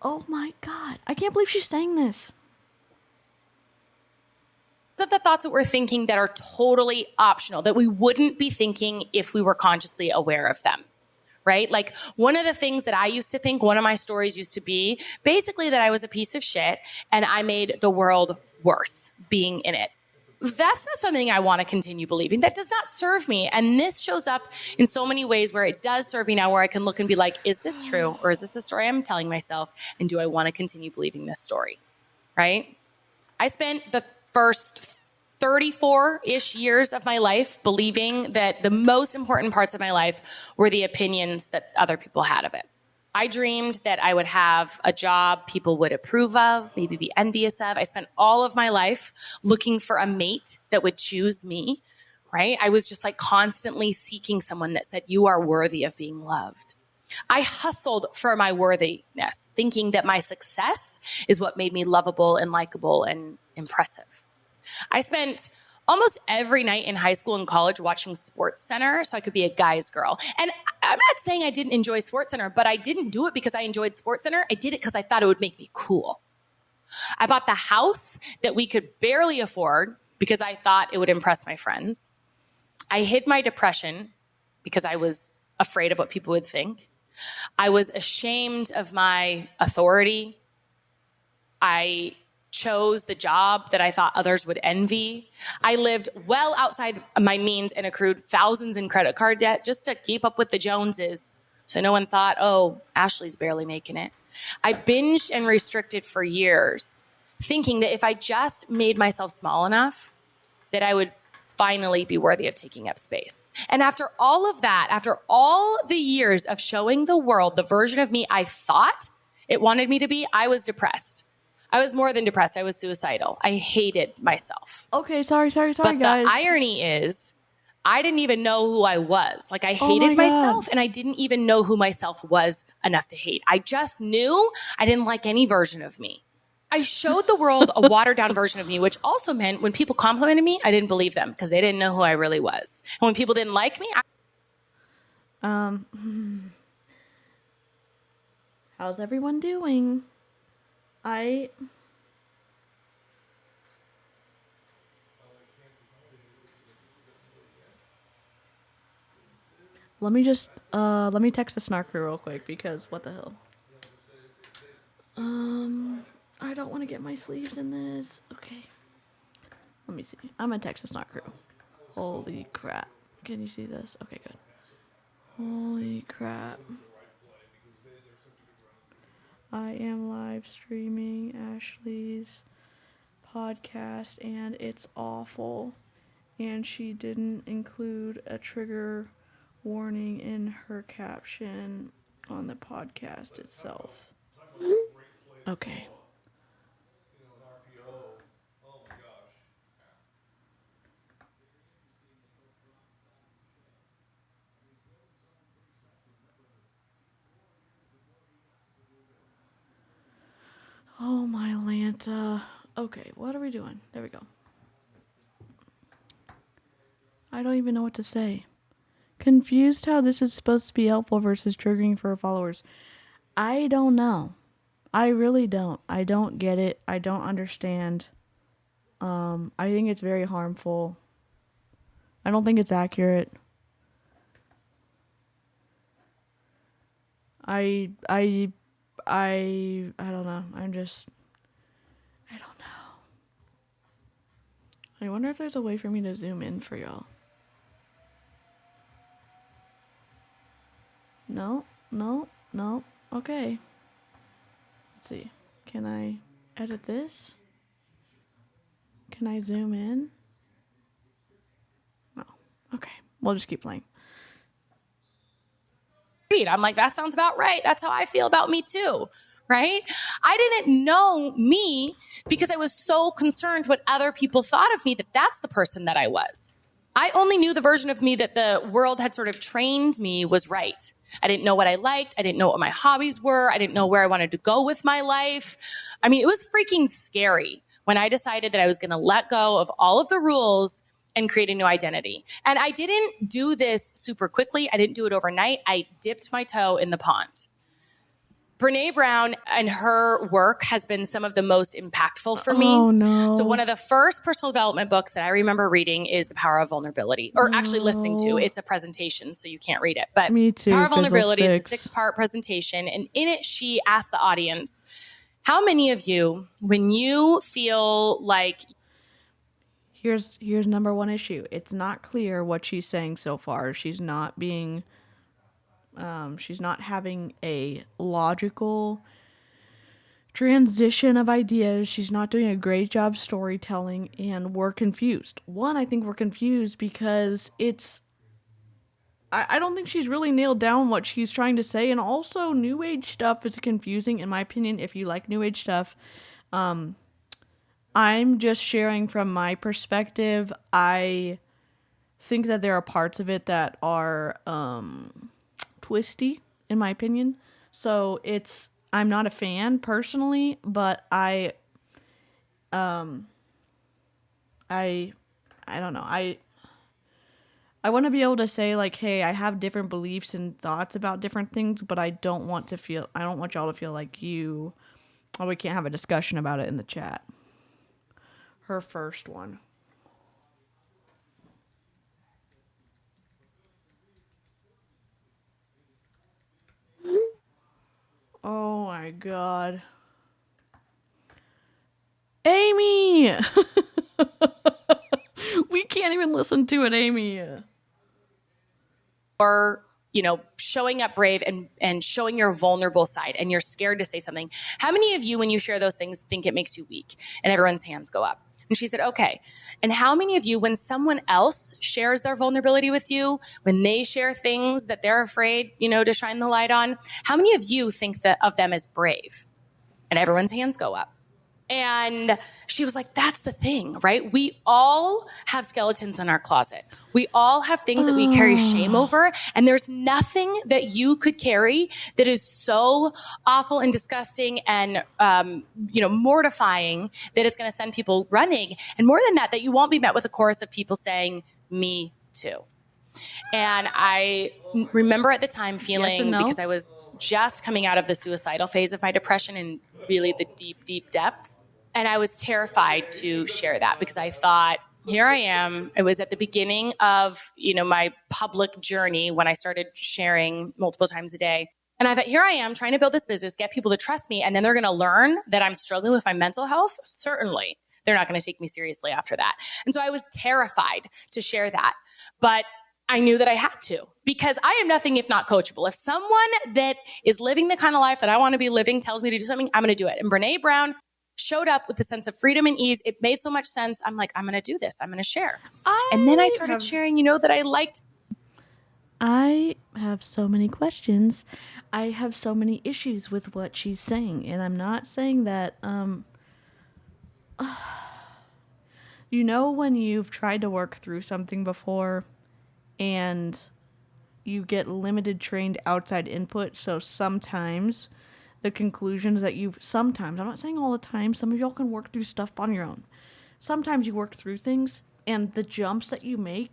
Oh my god. I can't believe she's saying this. Of the thoughts that we're thinking that are totally optional, that we wouldn't be thinking if we were consciously aware of them, right? Like one of the things that I used to think, one of my stories used to be basically that I was a piece of shit and I made the world worse being in it. That's not something I want to continue believing. That does not serve me. And this shows up in so many ways where it does serve me now, where I can look and be like, is this true? Or is this a story I'm telling myself? And do I want to continue believing this story? Right? I spent the first 34-ish years of my life believing that the most important parts of my life were the opinions that other people had of it. I dreamed that I would have a job people would approve of, maybe be envious of. I spent all of my life looking for a mate that would choose me, right? I was just like constantly seeking someone that said, you are worthy of being loved. I hustled for my worthiness, thinking that my success is what made me lovable and likable and impressive. I spent almost every night in high school and college watching Sports Center so I could be a guy's girl. And I'm not saying I didn't enjoy Sports Center, but I didn't do it because I enjoyed Sports Center. I did it because I thought it would make me cool. I bought the house that we could barely afford because I thought it would impress my friends. I hid my depression because I was afraid of what people would think. I was ashamed of my authority. I chose the job that I thought others would envy. I lived well outside my means and accrued thousands in credit card debt just to keep up with the Joneses. So no one thought, oh, Ashley's barely making it. I binged and restricted for years, thinking that if I just made myself small enough, that I would finally be worthy of taking up space. And after all of that, after all the years of showing the world the version of me I thought it wanted me to be, I was depressed. I was more than depressed. I was suicidal. I hated myself. Okay, sorry, But guys. the irony is, I didn't even know who I was. Like, I hated myself, and I didn't even know who myself was enough to hate. I just knew I didn't like any version of me. I showed the world a watered-down version of me, which also meant when people complimented me, I didn't believe them because they didn't know who I really was. And when people didn't like me, How's everyone doing? Let me text the Snark crew real quick because what the hell? I don't want to get my sleeves in this. Okay. Let me see. I'm gonna text the Snark crew. Holy crap. Can you see this? Okay, good. Holy crap. I am live streaming Ashley's podcast and it's awful. And she didn't include a trigger warning in her caption on the podcast itself. Okay. Oh my Lanta. Okay, what are we doing? There we go. I don't even know what to say. Confused how this is supposed to be helpful versus triggering for followers. I don't know. I really don't. I don't get it. I don't understand. I think it's very harmful. I don't think it's accurate. I don't know. I don't know. I wonder if there's a way for me to zoom in for y'all. No. Okay. Let's see. Can I edit this? Can I zoom in? No. Okay. We'll just keep playing. I'm like, that sounds about right. That's how I feel about me too. Right? I didn't know me because I was so concerned what other people thought of me, that that's the person that I was. I only knew the version of me that the world had sort of trained me was right. I didn't know what I liked. I didn't know what my hobbies were. I didn't know where I wanted to go with my life. I mean, it was freaking scary when I decided that I was going to let go of all of the rules and create a new identity. And I didn't do this super quickly. I didn't do it overnight. I dipped my toe in the pond. Brene Brown and her work has been some of the most impactful for me. Oh, no. So one of the first personal development books that I remember reading is The Power of Vulnerability, or actually listening to. It's a presentation, so you can't read it. But Me too, Power of Vulnerability is a 6. 6-part presentation. And in it, she asked the audience, how many of you, when you feel like... Here's number one issue. It's not clear what she's saying so far. She's not being... she's not having a logical transition of ideas. She's not doing a great job storytelling, and we're confused. One, I think we're confused because I don't think she's really nailed down what she's trying to say, and also New Age stuff is confusing, in my opinion. If you like New Age stuff, I'm just sharing from my perspective. I think that there are parts of it that are twisty, in my opinion. So I'm not a fan personally, but I don't know. I want to be able to say like, hey, I have different beliefs and thoughts about different things, but I don't want y'all to feel like we can't have a discussion about it in the chat. Her first one. Oh my God. Amy! We can't even listen to it, Amy. Or, showing up brave and showing your vulnerable side, and you're scared to say something. How many of you, when you share those things, think it makes you weak? And everyone's hands go up. And she said, okay. And how many of you, when someone else shares their vulnerability with you, when they share things that they're afraid, to shine the light on, how many of you think of them as brave? And everyone's hands go up. And she was like, that's the thing, right? We all have skeletons in our closet. We all have things that we carry shame over. And there's nothing that you could carry that is so awful and disgusting and, mortifying that it's going to send people running. And more than that you won't be met with a chorus of people saying, me too. And I remember at the time feeling, because I was just coming out of the suicidal phase of my depression and really the deep, deep depths. And I was terrified to share that because I thought, here I am. It was at the beginning of, my public journey when I started sharing multiple times a day. And I thought, here I am trying to build this business, get people to trust me. And then they're going to learn that I'm struggling with my mental health. Certainly, they're not going to take me seriously after that. And so I was terrified to share that. But I knew that I had to, because I am nothing if not coachable. If someone that is living the kind of life that I want to be living tells me to do something, I'm going to do it. And Brene Brown showed up with a sense of freedom and ease. It made so much sense. I'm like, I'm going to do this. I'm going to share. And then I started sharing, that I liked. I have so many questions. I have so many issues with what she's saying. And I'm not saying that, when you've tried to work through something before and you get limited trained outside input. So sometimes the conclusions that I'm not saying all the time, some of y'all can work through stuff on your own. Sometimes you work through things and the jumps that you make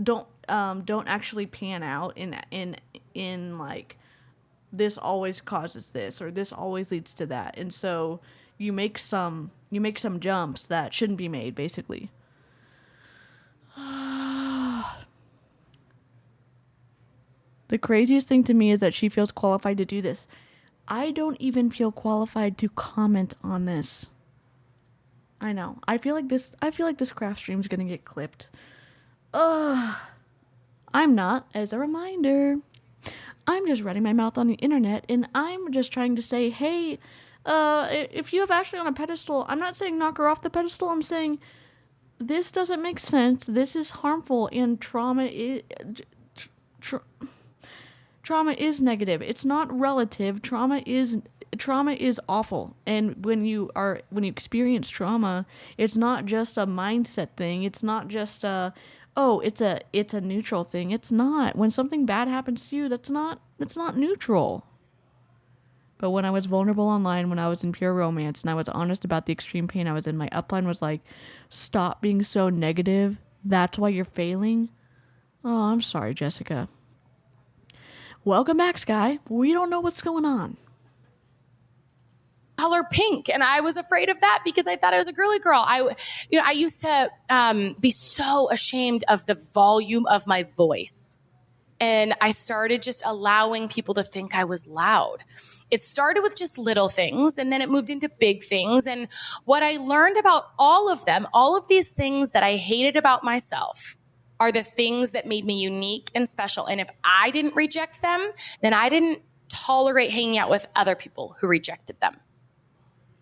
don't actually pan out in like, this always causes this or this always leads to that. And so you make some jumps that shouldn't be made, basically. The craziest thing to me is that she feels qualified to do this. I don't even feel qualified to comment on this. I know. I feel like this craft stream is going to get clipped. I'm not, as a reminder. I'm just running my mouth on the internet, and I'm just trying to say, hey, if you have Ashlie on a pedestal, I'm not saying knock her off the pedestal. I'm saying this doesn't make trauma is negative. It's not relative. Trauma is awful. And when you experience trauma, it's not just a mindset thing. It's not just it's a neutral thing. It's not. When something bad happens to you, it's not neutral. But when I was vulnerable online, when I was in pure romance, and I was honest about the extreme pain I was in, my upline was like, stop being so negative. That's why you're failing. Oh, I'm sorry, Jessica. Welcome back, Sky. We don't know what's going on. Color pink, and I was afraid of that because I thought I was a girly girl. I used to be so ashamed of the volume of my voice, and I started just allowing people to think I was loud. It started with just little things, and then it moved into big things. And what I learned about all of them, all of these things that I hated about myself, are the things that made me unique and special. And if I didn't reject them, then I didn't tolerate hanging out with other people who rejected them.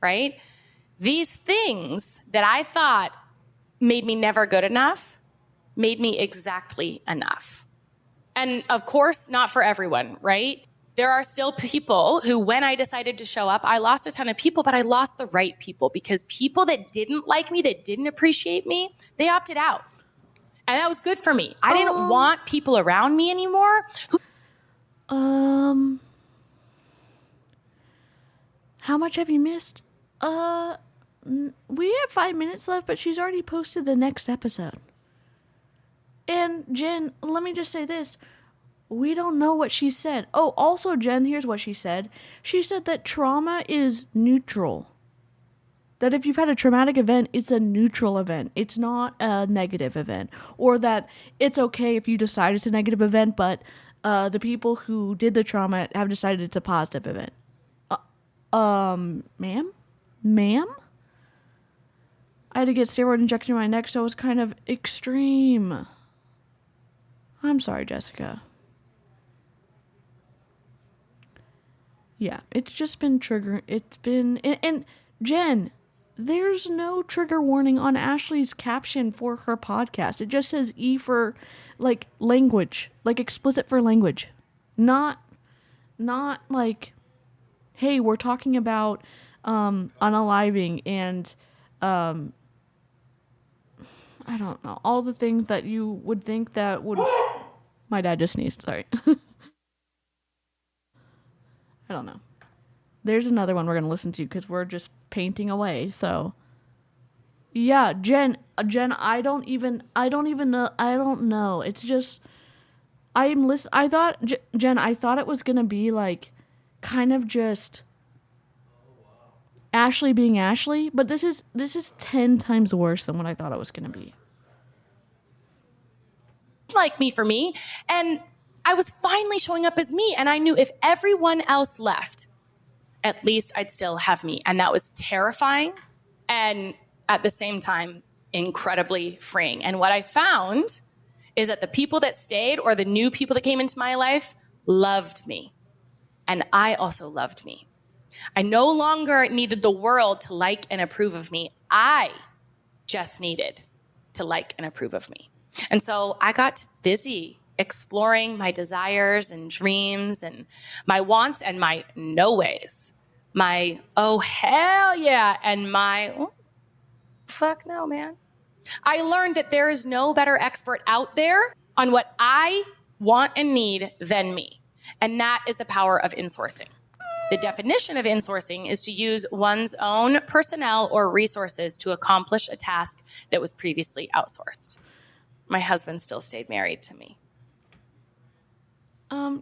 Right? These things that I thought made me never good enough made me exactly enough. And of course, not for everyone, right? There are still people who, when I decided to show up, I lost a ton of people, but I lost the right people, because people that didn't like me, that didn't appreciate me, they opted out. And that was good for me. I didn't want people around me anymore. How much have you missed? We have 5 minutes left, but she's already posted the next episode. And Jen, let me just say this. We don't know what she said. Oh, also, Jen, here's what she said. She said that trauma is neutral. That if you've had a traumatic event, it's a neutral event. It's not a negative event. Or that it's okay if you decide it's a negative event, but the people who did the trauma have decided it's a positive event. Ma'am? I had to get steroid injection in my neck, so it was kind of extreme. I'm sorry, Jessica. Yeah, it's just been triggering. It's been... And Jen, there's no trigger warning on Ashley's caption for her podcast. It just says E for, like, language. Like, explicit for language. Not like, hey, we're talking about unaliving and... I don't know, all the things that you would think that would... My dad just sneezed, sorry. I don't know. There's another one we're going to listen to because we're just painting away, so... Yeah, Jen, I don't even know. It's just... Jen, I thought it was going to be, like, kind of just... Ashlie being Ashlie, but this is 10 times worse than what I thought it was going to be. Like me for me, and I was finally showing up as me, and I knew if everyone else left, at least I'd still have me, and that was terrifying and at the same time incredibly freeing. And what I found is that the people that stayed, or the new people that came into my life, loved me, and I also loved me. I no longer needed the world to like and approve of me. I just needed to like and approve of me. And so I got busy exploring my desires and dreams and my wants and my no ways. My, oh, hell yeah, and my, oh, fuck no, man. I learned that there is no better expert out there on what I want and need than me. And that is the power of insourcing. The definition of insourcing is to use one's own personnel or resources to accomplish a task that was previously outsourced. My husband still stayed married to me.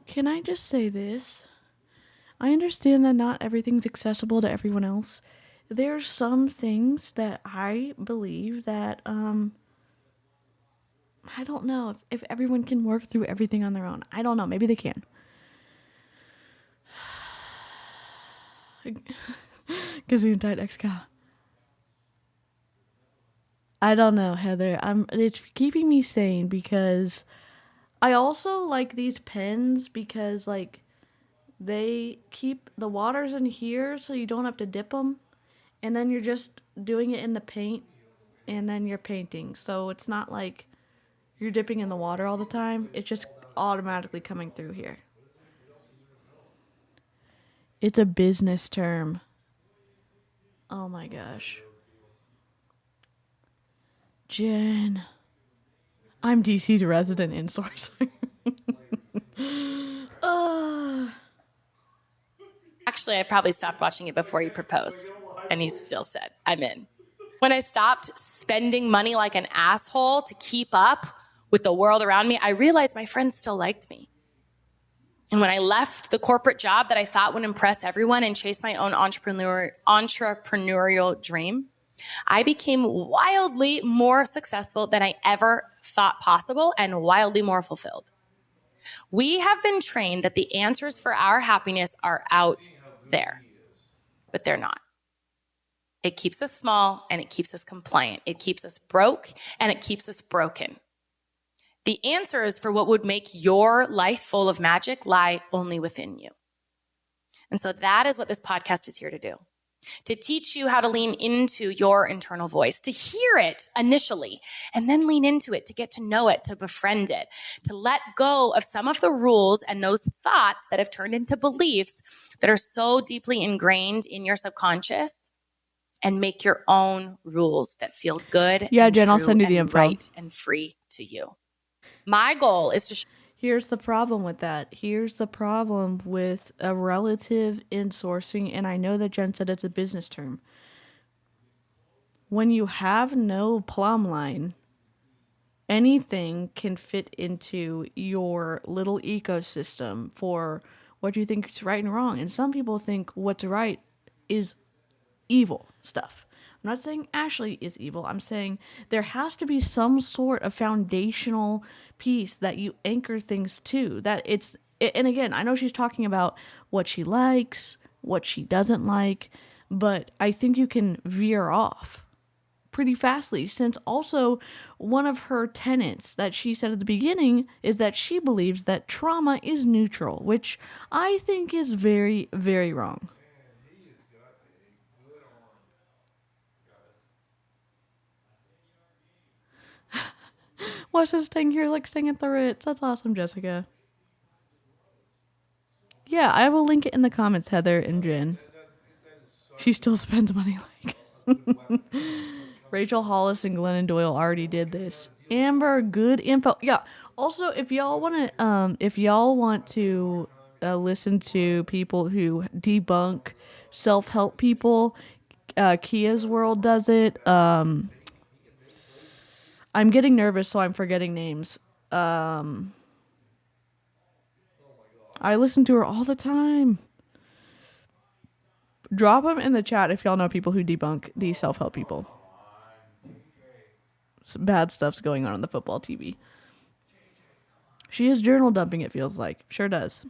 Can I just say this? I understand that not everything's accessible to everyone else. There's some things that I believe that, I don't know if everyone can work through everything on their own. I don't know. Maybe they can. Gesundheit, Ex-Ka. I don't know, Heather. It's keeping me sane because I also like these pens because, like, they keep the waters in here so you don't have to dip them. And then you're just doing it in the paint and then you're painting. So it's not like you're dipping in the water all the time. It's just automatically coming through here. It's a business term. Oh my gosh. Jen. I'm DC's resident insourcer. Actually, I probably stopped watching it before you proposed. And he still said, I'm in. When I stopped spending money like an asshole to keep up with the world around me, I realized my friends still liked me. And when I left the corporate job that I thought would impress everyone and chase my own entrepreneurial dream, I became wildly more successful than I ever thought possible and wildly more fulfilled. We have been trained that the answers for our happiness are out there, but they're not. It keeps us small and it keeps us compliant. It keeps us broke and it keeps us broken. The answers for what would make your life full of magic lie only within you. And so that is what this podcast is here to do. To teach you how to lean into your internal voice, to hear it initially, and then lean into it, to get to know it, to befriend it, to let go of some of the rules and those thoughts that have turned into beliefs that are so deeply ingrained in your subconscious, and make your own rules that feel good. Yeah, and Jen, I'll true send you the and info. right and free to you. My goal is to Here's the problem with that. Here's the problem with a relative insourcing, and I know that Jen said it's a business term. When you have no plumb line, anything can fit into your little ecosystem for what you think is right and wrong. And some people think what's right is evil stuff. I'm not saying Ashlie is evil. I'm saying there has to be some sort of foundational piece that you anchor things to. And again, I know she's talking about what she likes, what she doesn't like, but I think you can veer off pretty fastly, since also one of her tenets that she said at the beginning is that she believes that trauma is neutral, which I think is very, very wrong. What's this thing here like singing the Ritz? That's awesome, Jessica. Yeah, I will link it in the comments, Heather and Jen. She still spends money like Rachel Hollis and Glennon Doyle already did this. Amber, good info. Yeah. Also, if y'all want to listen to people who debunk self-help people, Kia's World does it. I'm getting nervous, so I'm forgetting names. I listen to her all the time. Drop them in the chat if y'all know people who debunk these self-help people. Some bad stuff's going on the football TV. She is journal dumping, it feels like. Sure does.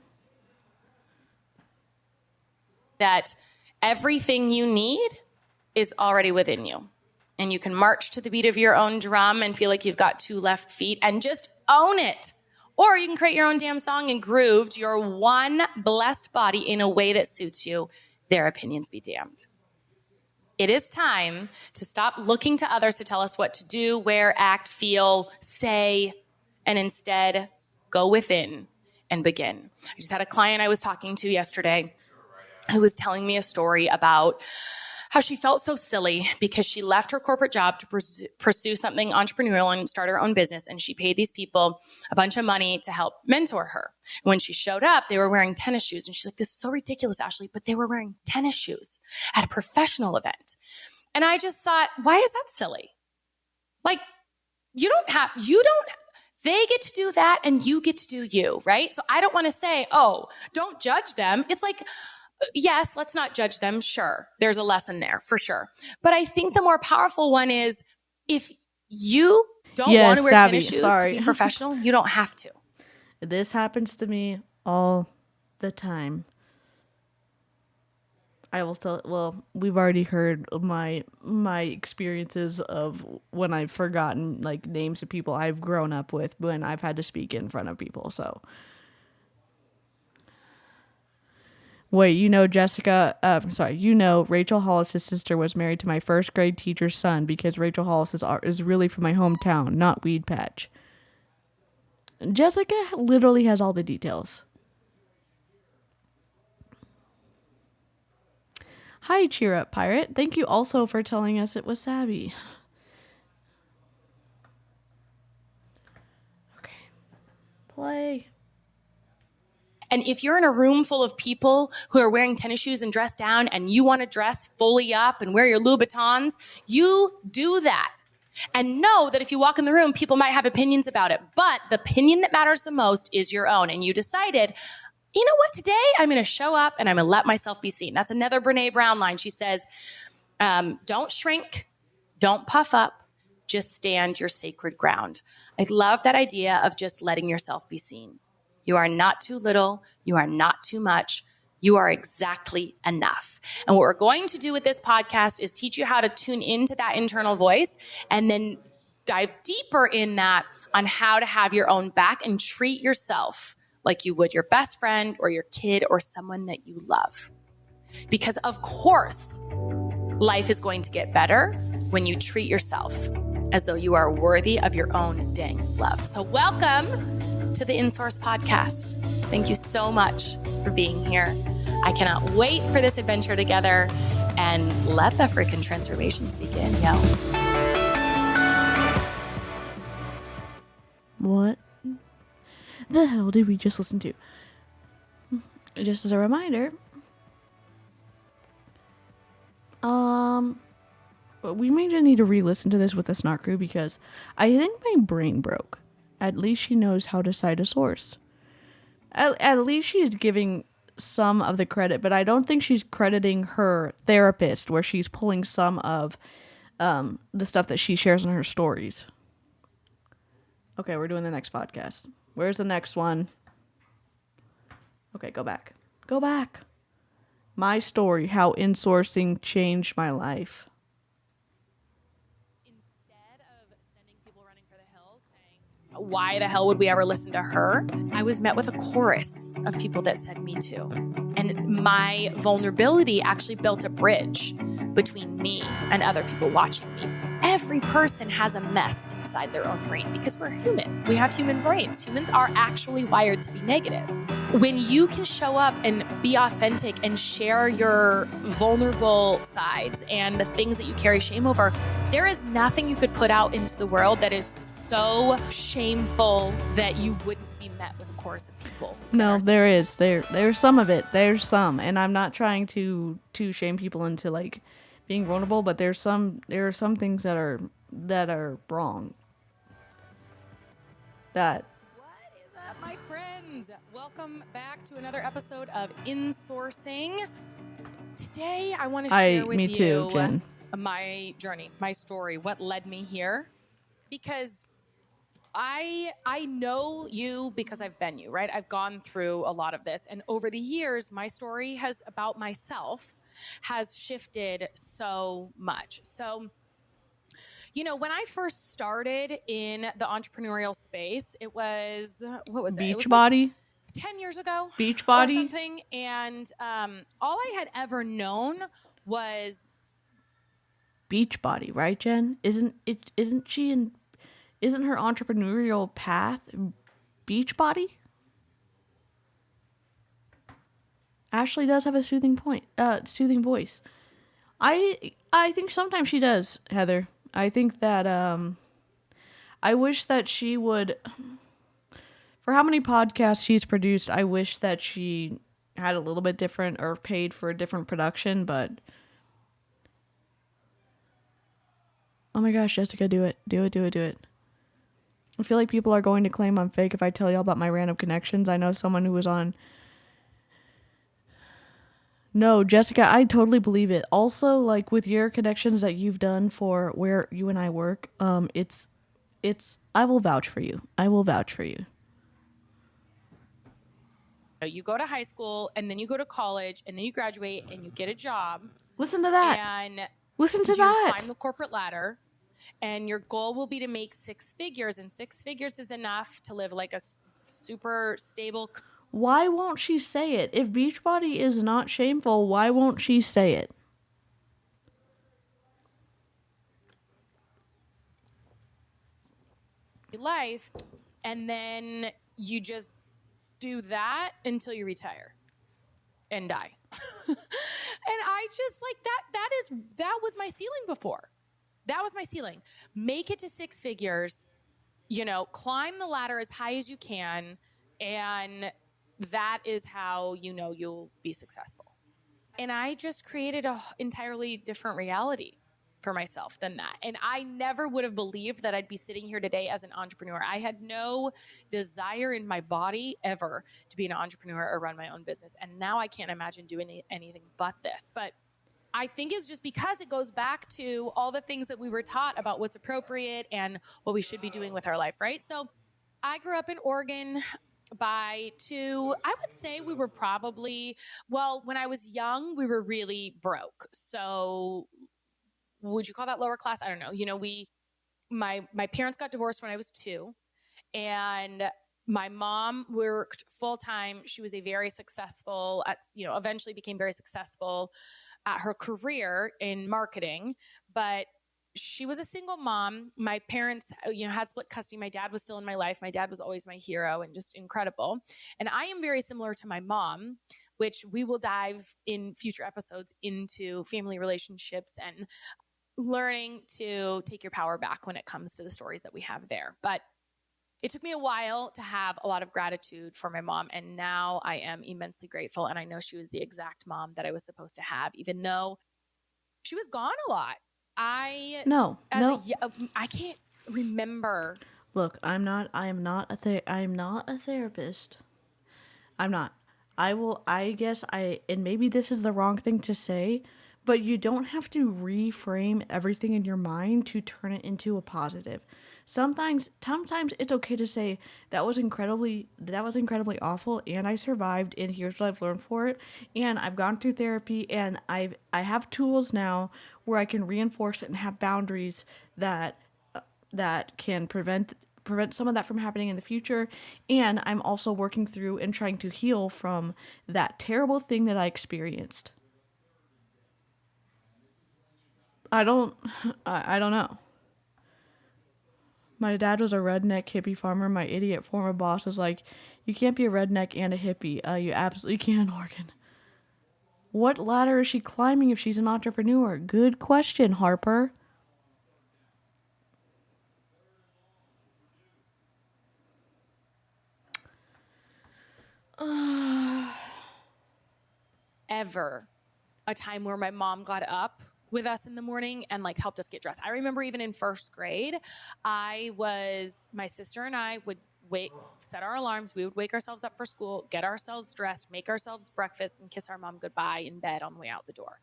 that everything you need is already within you. And you can march to the beat of your own drum and feel like you've got two left feet and just own it. Or you can create your own damn song and groove to your one blessed body in a way that suits you. Their opinions be damned. It is time to stop looking to others to tell us what to do, where, act, feel, say, and instead go within and begin. I just had a client I was talking to yesterday who was telling me a story about how she felt so silly because she left her corporate job to pursue something entrepreneurial and start her own business. And she paid these people a bunch of money to help mentor her. When she showed up, they were wearing tennis shoes. And she's like, this is so ridiculous, Ashlie, but they were wearing tennis shoes at a professional event. And I just thought, why is that silly? Like, they get to do that and you get to do you, right? So I don't want to say, oh, don't judge them. It's like, yes, let's not judge them. Sure. There's a lesson there for sure. But I think the more powerful one is if you don't want to wear tennis shoes to be professional, you don't have to. This happens to me all the time. I will tell, well, we've already heard my experiences of when I've forgotten like names of people I've grown up with when I've had to speak in front of people. So wait, Rachel Hollis' sister was married to my first grade teacher's son because Rachel Hollis is really from my hometown, not Weed Patch. Jessica literally has all the details. Hi, Cheer Up Pirate. Thank you also for telling us it was Savvy. Okay. Play. And if you're in a room full of people who are wearing tennis shoes and dressed down and you want to dress fully up and wear your Louboutins, you do that. And know that if you walk in the room, people might have opinions about it. But the opinion that matters the most is your own. And you decided, you know what, today I'm going to show up and I'm going to let myself be seen. That's another Brene Brown line. She says, don't shrink, don't puff up, just stand your sacred ground. I love that idea of just letting yourself be seen. You are not too little. You are not too much. You are exactly enough. And what we're going to do with this podcast is teach you how to tune into that internal voice and then dive deeper in that on how to have your own back and treat yourself like you would your best friend or your kid or someone that you love. Because of course, life is going to get better when you treat yourself as though you are worthy of your own dang love. So welcome to the INSOURCE podcast. Thank you so much for being here. I cannot wait for this adventure together, and let the freaking transformations begin, yo. What the hell did we just listen to? Just as a reminder, we may just need to re-listen to this with the Snark Crew because I think my brain broke. At least she knows how to cite a source. At least she's giving some of the credit, but I don't think she's crediting her therapist where she's pulling some of the stuff that she shares in her stories. Okay, we're doing the next podcast. Where's the next one? Okay, go back. Go back. My story, how insourcing changed my life. Instead of sending people running for the hills saying, why the hell would we ever listen to her? I was met with a chorus of people that said me too. And my vulnerability actually built a bridge between me and other people watching me. Every person has a mess inside their own brain because we're human. We have human brains. Humans are actually wired to be negative. When you can show up and be authentic and share your vulnerable sides and the things that you carry shame over, there is nothing you could put out into the world that is so shameful that you wouldn't be met with a chorus of people. No, there is. There's some of it. There's some. And I'm not trying to shame people into like being vulnerable, but there are some things that are wrong. What is up, my friends? Welcome back to another episode of Insourcing. Today, I want to share with you too, Jen. My journey, my story, what led me here. Because I know you because I've been you, right? I've gone through a lot of this. And over the years, my story about myself has shifted so much. So, you know, when I first started in the entrepreneurial space, it was, what was it? Beachbody? Like 10 years ago. Beachbody? Or something. And all I had ever known was Beachbody, right, Jen? Isn't her entrepreneurial path Beachbody? Ashlie does have a soothing voice. I think sometimes she does, Heather. I think that I wish that she would, for how many podcasts she's produced, I wish that she had a little bit different or paid for a different production, but oh my gosh, Jessica, do it. Do it. I feel like people are going to claim I'm fake if I tell y'all about my random connections. I know someone who was on. No, Jessica, I totally believe it. Also, like with your connections that you've done for where you and I work, it's I will vouch for you. You go to high school and then you go to college and then you graduate and you get a job. Listen to that. And Listen to you that. climb the corporate ladder and your goal will be to make 6 figures, and 6 figures is enough to live like a super stable. Why won't she say it? If Beachbody is not shameful, why won't she say it? Life, and then you just do that until you retire and die. I just like that was my ceiling before. That was my ceiling. Make it to 6 figures, climb the ladder as high as you can. And that is how you'll be successful. And I just created an entirely different reality for myself than that. And I never would have believed that I'd be sitting here today as an entrepreneur. I had no desire in my body ever to be an entrepreneur or run my own business. And now I can't imagine doing anything but this. But I think it's just because it goes back to all the things that we were taught about what's appropriate and what we should be doing with our life, right? So I grew up in Oregon. I would say we were probably, when I was young, we were really broke. So would you call that lower class? I don't know. My parents got divorced when I was 2, and my mom worked full time. She was a very successful eventually became very successful at her career in marketing, but she was a single mom. My parents, had split custody. My dad was still in my life. My dad was always my hero and just incredible. And I am very similar to my mom, which we will dive in future episodes into family relationships and learning to take your power back when it comes to the stories that we have there. But it took me a while to have a lot of gratitude for my mom, and now I am immensely grateful. And I know she was the exact mom that I was supposed to have, even though she was gone a lot. I can't remember. Look, I am not a therapist. I'm not. And maybe this is the wrong thing to say, but you don't have to reframe everything in your mind to turn it into a positive. Sometimes it's okay to say that was incredibly awful, and I survived, and here's what I've learned for it, and I've gone through therapy, and I have tools now where I can reinforce it and have boundaries that can prevent some of that from happening in the future. And I'm also working through and trying to heal from that terrible thing that I experienced. I don't know. My dad was a redneck hippie farmer. My idiot former boss was like, you can't be a redneck and a hippie. You absolutely can in Oregon. What ladder is she climbing if she's an entrepreneur? Good question, Harper. Ever a time where my mom got up with us in the morning and helped us get dressed. I remember even in first grade, my sister and I would set our alarms. We would wake ourselves up for school, get ourselves dressed, make ourselves breakfast, and kiss our mom goodbye in bed on the way out the door.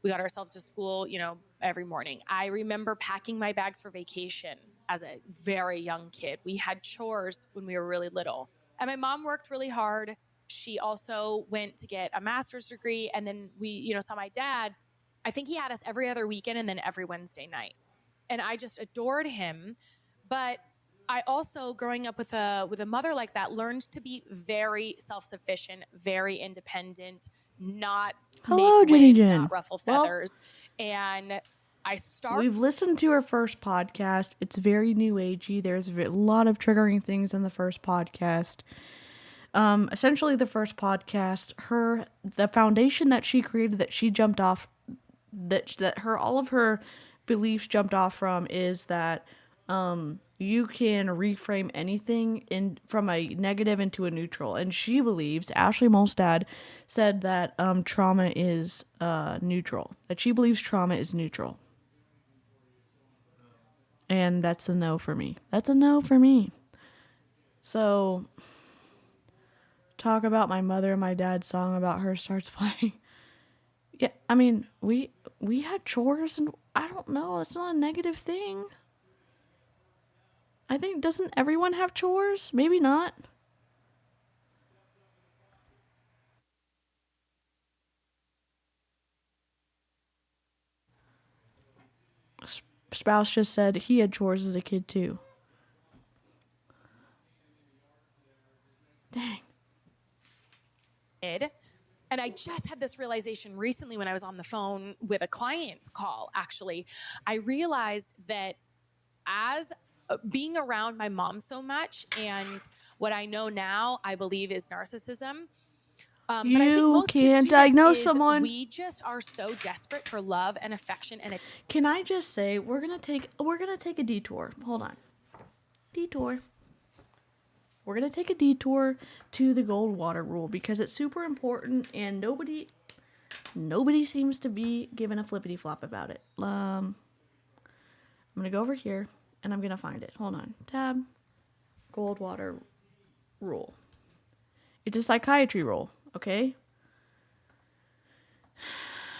We got ourselves to school, every morning. I remember packing my bags for vacation as a very young kid. We had chores when we were really little. And my mom worked really hard. She also went to get a master's degree. And then we, saw my dad. I think he had us every other weekend and then every Wednesday night. And I just adored him. But I also, growing up with a mother like that, learned to be very self-sufficient, very independent, not make waves, not ruffle feathers. And We've listened to her first podcast. It's very new agey. There's a lot of triggering things in the first podcast. Essentially the first podcast, the foundation that she created, that she jumped off, all of her beliefs jumped off from, is that you can reframe anything from a negative into a neutral. And she believes, Ashlie Molstad said that trauma is neutral. That she believes trauma is neutral. And that's a no for me. So, talk about my mother and my dad's song about her starts playing. Yeah, I mean, we had chores, and I don't know, it's not a negative thing. I think, doesn't everyone have chores? Maybe not. Spouse just said he had chores as a kid too. Dang. And I just had this realization recently when I was on the phone with a client call, actually. I realized that as being around my mom so much, and what I know now I believe is narcissism, But I think You most kids can't do diagnose this is someone. we just are so desperate for love and affection and Can I just say we're gonna take a detour. Hold on. Detour. We're gonna take a detour to the Goldwater rule because it's super important and nobody seems to be giving a flippity flop about it. I'm gonna go over here and I'm gonna find it. Hold on. Tab. Goldwater rule. It's a psychiatry rule, okay?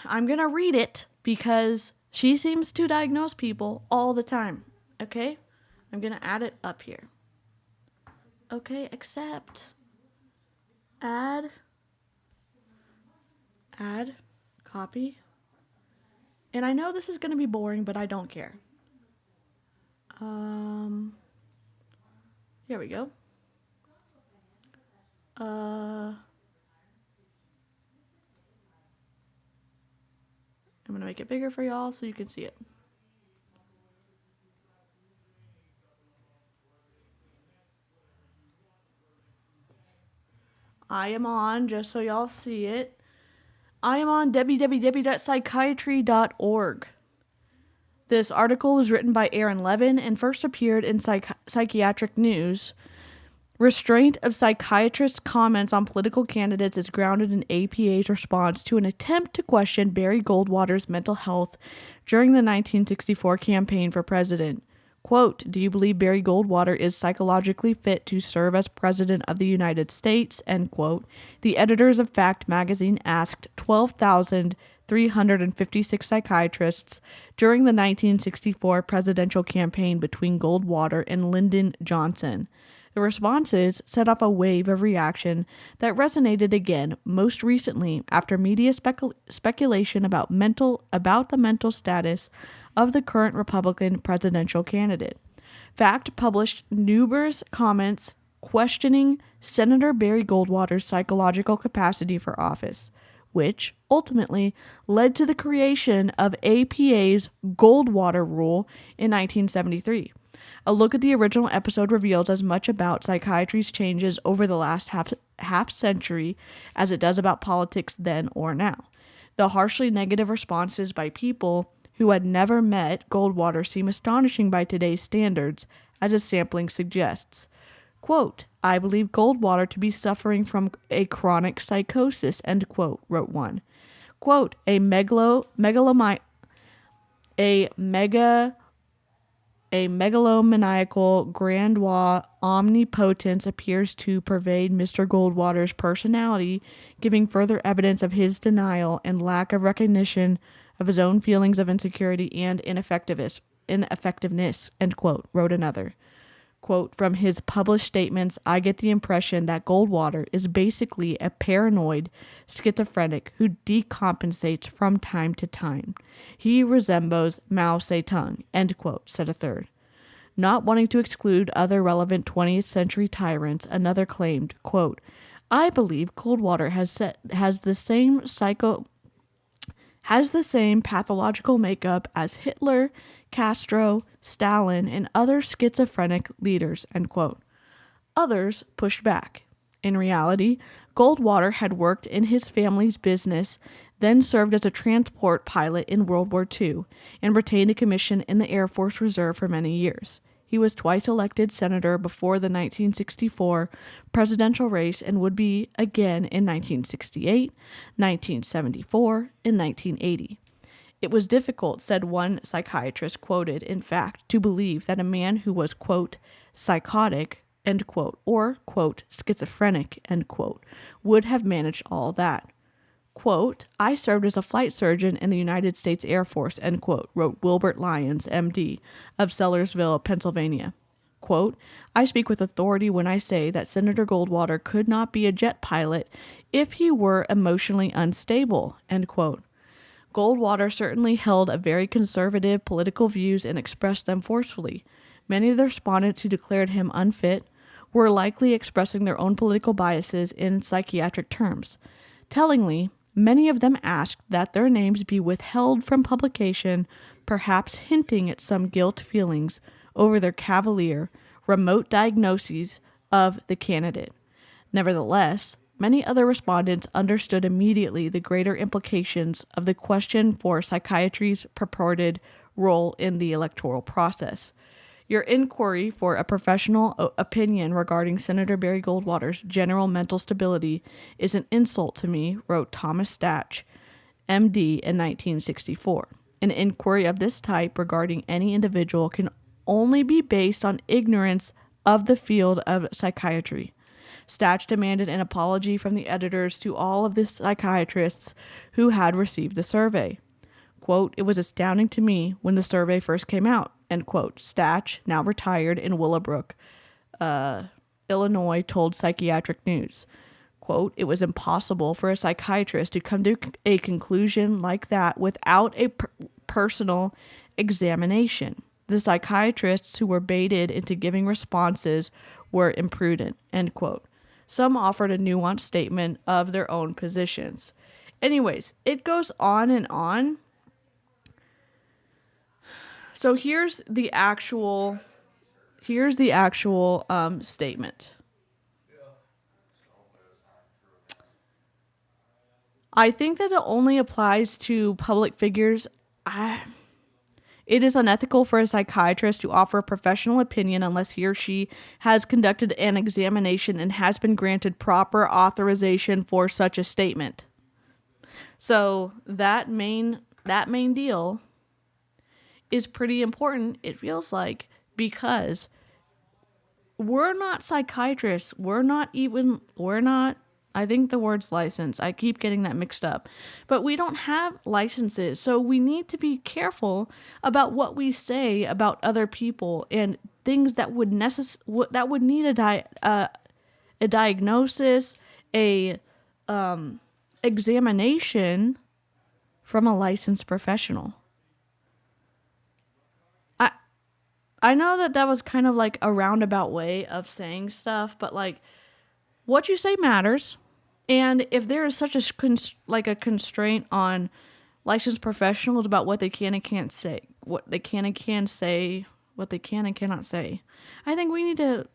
I'm gonna read it because she seems to diagnose people all the time, okay? I'm gonna add it up here. Okay, accept. Add, copy. And I know this is gonna be boring, but I don't care. Here we go. I'm going to make it bigger for y'all so you can see it. I am on, just so y'all see it, I am on www.psychiatry.org. This article was written by Aaron Levin and first appeared in Psychiatric News. Restraint of psychiatrists' comments on political candidates is grounded in APA's response to an attempt to question Barry Goldwater's mental health during the 1964 campaign for president. Quote, do you believe Barry Goldwater is psychologically fit to serve as president of the United States? End quote. The editors of Fact magazine asked 12,356 psychiatrists during the 1964 presidential campaign between Goldwater and Lyndon Johnson. The responses set off a wave of reaction that resonated again most recently after media speculation about the mental status of the current Republican presidential candidate. Fact published numerous comments questioning Senator Barry Goldwater's psychological capacity for office, which ultimately led to the creation of APA's Goldwater Rule in 1973. A look at the original episode reveals as much about psychiatry's changes over the last half century as it does about politics then or now. The harshly negative responses by people who had never met Goldwater seem astonishing by today's standards, as a sampling suggests. Quote, I believe Goldwater to be suffering from a chronic psychosis, end quote, wrote one. Quote, a megalomaniacal grandeur omnipotence appears to pervade Mr. Goldwater's personality, giving further evidence of his denial and lack of recognition of his own feelings of insecurity and ineffectiveness, end quote, wrote another. Quote, from his published statements, I get the impression that Goldwater is basically a paranoid schizophrenic who decompensates from time to time. He resembles Mao Zedong, end quote, said a third. Not wanting to exclude other relevant 20th century tyrants, another claimed, quote, I believe Goldwater has the same pathological makeup as Hitler, Castro, Stalin, and other schizophrenic leaders, end quote. Others pushed back. In reality, Goldwater had worked in his family's business, then served as a transport pilot in World War II, and retained a commission in the Air Force Reserve for many years. He was twice elected senator before the 1964 presidential race and would be again in 1968, 1974, and 1980. It was difficult, said one psychiatrist quoted, in fact, to believe that a man who was, quote, psychotic, end quote, or, quote, schizophrenic, end quote, would have managed all that. Quote, I served as a flight surgeon in the United States Air Force, end quote, wrote Wilbert Lyons, MD, of Sellersville, Pennsylvania. Quote, I speak with authority when I say that Senator Goldwater could not be a jet pilot if he were emotionally unstable, end quote. Goldwater certainly held a very conservative political views and expressed them forcefully. Many of the respondents who declared him unfit were likely expressing their own political biases in psychiatric terms. Tellingly, many of them asked that their names be withheld from publication, perhaps hinting at some guilt feelings over their cavalier, remote diagnoses of the candidate. Nevertheless, many other respondents understood immediately the greater implications of the question for psychiatry's purported role in the electoral process. Your inquiry for a professional opinion regarding Senator Barry Goldwater's general mental stability is an insult to me, wrote Thomas Statch, MD, in 1964. An inquiry of this type regarding any individual can only be based on ignorance of the field of psychiatry. Statch demanded an apology from the editors to all of the psychiatrists who had received the survey. Quote, "It was astounding to me when the survey first came out," end quote. Statch, now retired in Willowbrook, Illinois, told Psychiatric News. Quote, "It was impossible for a psychiatrist to come to a conclusion like that without a personal examination. The psychiatrists who were baited into giving responses were imprudent," end quote. Some offered a nuanced statement of their own positions. Anyways, it goes on and on. So here's the actual statement. I think that it only applies to public figures. It is unethical for a psychiatrist to offer a professional opinion unless he or she has conducted an examination and has been granted proper authorization for such a statement. So that main deal is pretty important, it feels like, because we're not psychiatrists. We're not, I think the word's license. I keep getting that mixed up. But we don't have licenses. So we need to be careful about what we say about other people and things that would need a diagnosis, a examination from a licensed professional. I know that was kind of like a roundabout way of saying stuff, but like what you say matters. And if there is such a constraint on licensed professionals about what they can and can't say, what they can and cannot say, I think we need to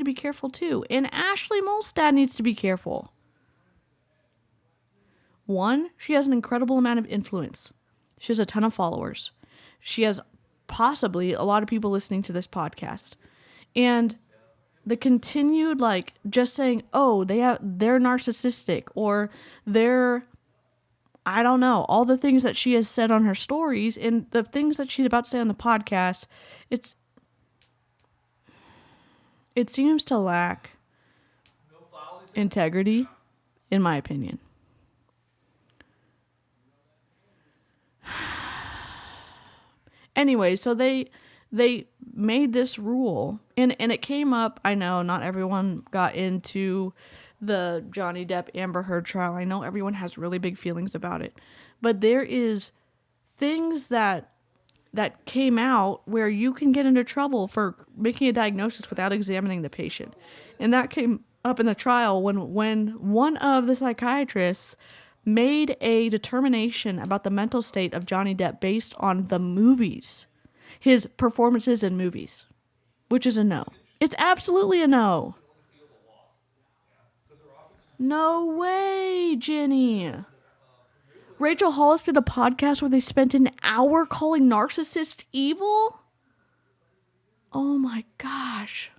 be careful too. And Ashlie Molstad needs to be careful. One, she has an incredible amount of influence. She has a ton of followers. She has possibly a lot of people listening to this podcast. And the continued, just saying, oh, they're narcissistic, or they're, I don't know, all the things that she has said on her stories and the things that she's about to say on the podcast, it seems to lack integrity, in my opinion. Anyway, so they made this rule, and it came up. I know not everyone got into the Johnny Depp Amber Heard trial. I know everyone has really big feelings about it, but there is things that came out where you can get into trouble for making a diagnosis without examining the patient, and that came up in the trial when one of the psychiatrists made a determination about the mental state of Johnny Depp based on the movies, his performances in movies, which is a no. It's absolutely a no. No way, Jenny. Rachel Hollis did a podcast where they spent an hour calling narcissists evil? Oh my gosh.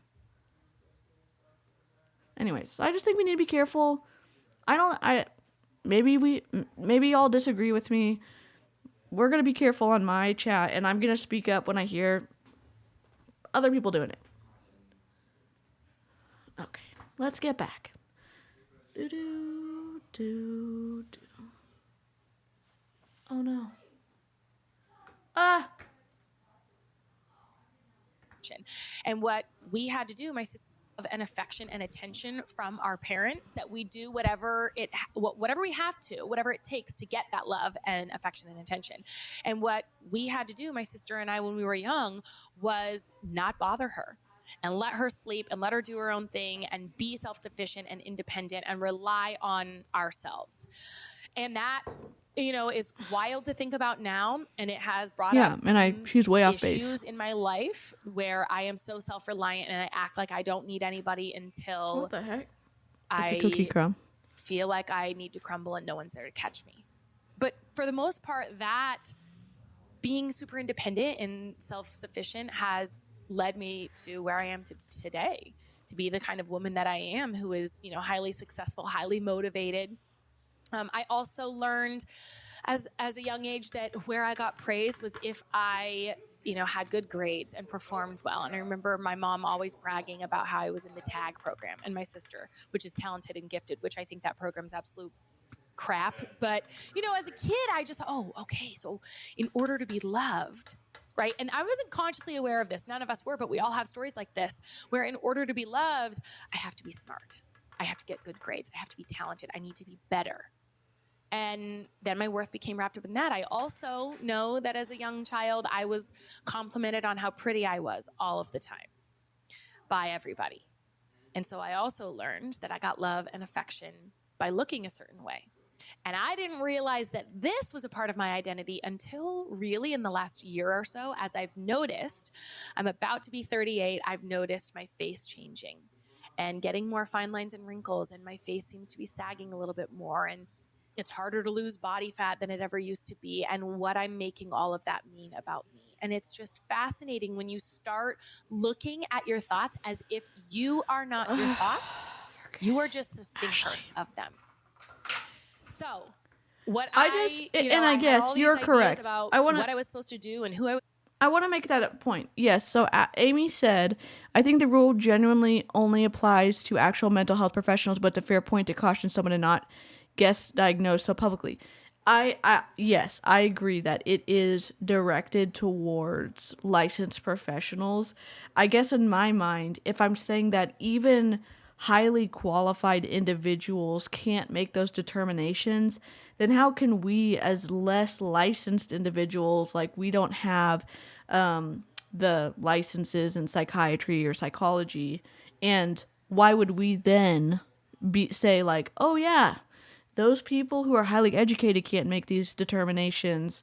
Anyways, I just think we need to be careful. Maybe y'all disagree with me. We're going to be careful on my chat, and I'm going to speak up when I hear other people doing it. Okay, let's get back. Oh no. And what we had to do, my sister, of an affection and attention from our parents, that we do whatever we have to, whatever it takes to get that love and affection and attention. And what we had to do, my sister and I, when we were young, was not bother her and let her sleep and let her do her own thing and be self-sufficient and independent and rely on ourselves. And that, is wild to think about now, and it has brought up she's way off issues base in my life where I am so self-reliant and I act like I don't need anybody until what the heck? It's a cookie crumb. feel like I need to crumble and no one's there to catch me. But for the most part, that being super independent and self-sufficient has led me to where I am today, to be the kind of woman that I am, who is, highly successful, highly motivated. I also learned as a young age that where I got praise was if I, had good grades and performed well. And I remember my mom always bragging about how I was in the TAG program, and my sister, which is talented and gifted, which I think that program's absolute crap. But, as a kid, I just, okay, so in order to be loved, right? And I wasn't consciously aware of this. None of us were, but we all have stories like this, where in order to be loved, I have to be smart. I have to get good grades. I have to be talented. I need to be better. And then my worth became wrapped up in that. I also know that as a young child, I was complimented on how pretty I was all of the time by everybody. And so I also learned that I got love and affection by looking a certain way. And I didn't realize that this was a part of my identity until really in the last year or so, as I've noticed, I'm about to be 38, I've noticed my face changing and getting more fine lines and wrinkles, and my face seems to be sagging a little bit more, and it's harder to lose body fat than it ever used to be, and what I'm making all of that mean about me. And it's just fascinating when you start looking at your thoughts as if you are not your thoughts, you are just the thinker of them. So, what I guess you're correct. About what I was supposed to do and who I want to make that a point. Yes, so Amy said, I think the rule genuinely only applies to actual mental health professionals, but it's a fair point to caution someone to not diagnose so publicly. Yes, I agree that it is directed towards licensed professionals. I guess in my mind, if I'm saying that even highly qualified individuals can't make those determinations, then how can we as less licensed individuals, like we don't have the licenses in psychiatry or psychology, and why would we then say like, oh yeah, those people who are highly educated can't make these determinations.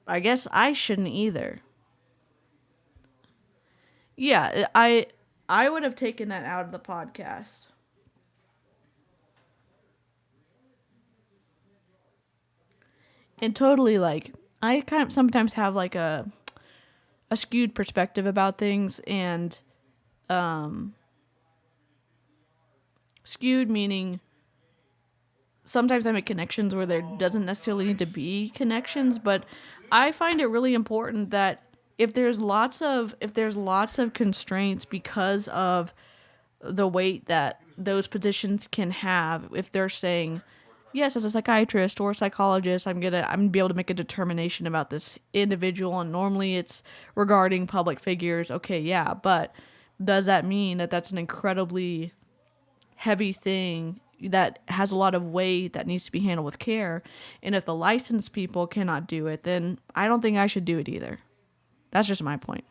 I guess I shouldn't either. Yeah, I would have taken that out of the podcast. And totally, like, I kind of sometimes have like a skewed perspective about things, and skewed meaning sometimes I make connections where there doesn't necessarily need to be connections, but I find it really important that if there's lots of constraints because of the weight that those positions can have, if they're saying, yes, as a psychiatrist or a psychologist, I'm gonna be able to make a determination about this individual, and normally it's regarding public figures. Okay, yeah, but does that mean that that's an incredibly heavy thing that has a lot of weight that needs to be handled with care? And if the licensed people cannot do it, then I don't think I should do it either. That's just my point.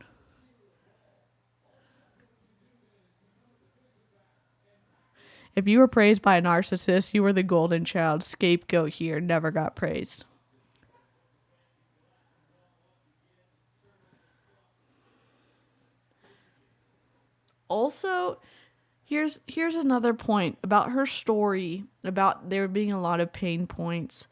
If you were praised by a narcissist, you were the golden child. Scapegoat here, never got praised. Also, here's another point about her story, about there being a lot of pain points,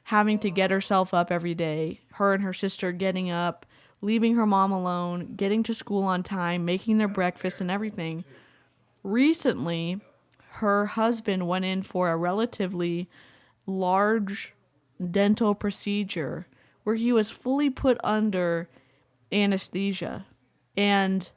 having to get herself up every day, her and her sister getting up, leaving her mom alone, getting to school on time, making their breakfast and everything. Recently, her husband went in for a relatively large dental procedure where he was fully put under anesthesia. And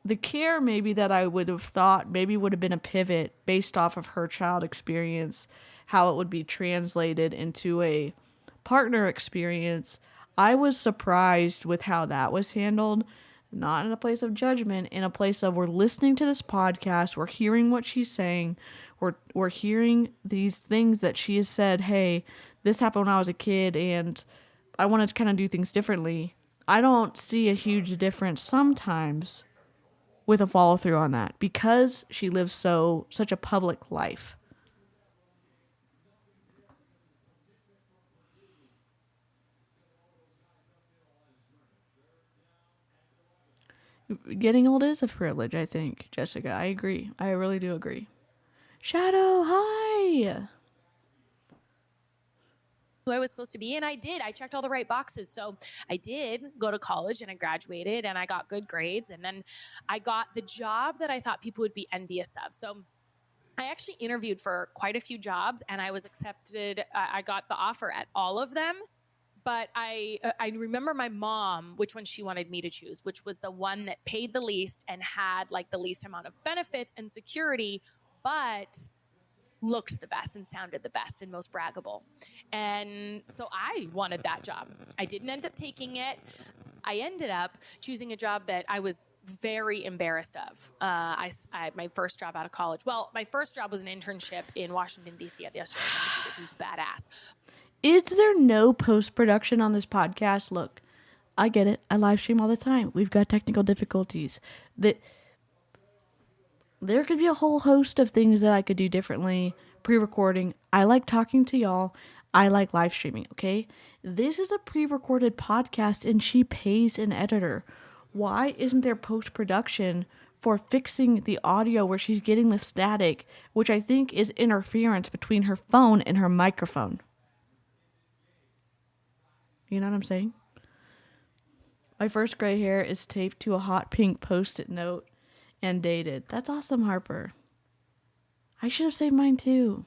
the care maybe that I would have thought maybe would have been a pivot based off of her child experience, how it would be translated into a partner experience. I was surprised with how that was handled. Not in a place of judgment, in a place of we're listening to this podcast, we're hearing what she's saying, we're hearing these things that she has said, hey, this happened when I was a kid and I wanted to kind of do things differently. I don't see a huge difference sometimes with a follow through on that because she lives such a public life. Getting old is a privilege, I think, Jessica. I agree. I really do agree. Shadow, hi. Who I was supposed to be, and I did. I checked all the right boxes. So I did go to college, and I graduated, and I got good grades, and then I got the job that I thought people would be envious of. So I actually interviewed for quite a few jobs, and I was accepted. I got the offer at all of them. But I remember my mom, which one she wanted me to choose, which was the one that paid the least and had like the least amount of benefits and security, but looked the best and sounded the best and most braggable. And so I wanted that job. I didn't end up taking it. I ended up choosing a job that I was very embarrassed of. My first job out of college. Well, my first job was an internship in Washington, D.C. at the Australian Embassy, which was badass. Is there no post-production on this podcast? Look, I get it. I live stream all the time. We've got technical difficulties. There could be a whole host of things that I could do differently. Pre-recording. I like talking to y'all. I like live streaming, okay? This is a pre-recorded podcast and she pays an editor. Why isn't there post-production for fixing the audio where she's getting the static, which I think is interference between her phone and her microphone? You know what I'm saying? My first gray hair is taped to a hot pink post-it note and dated. That's awesome, Harper. I should have saved mine too.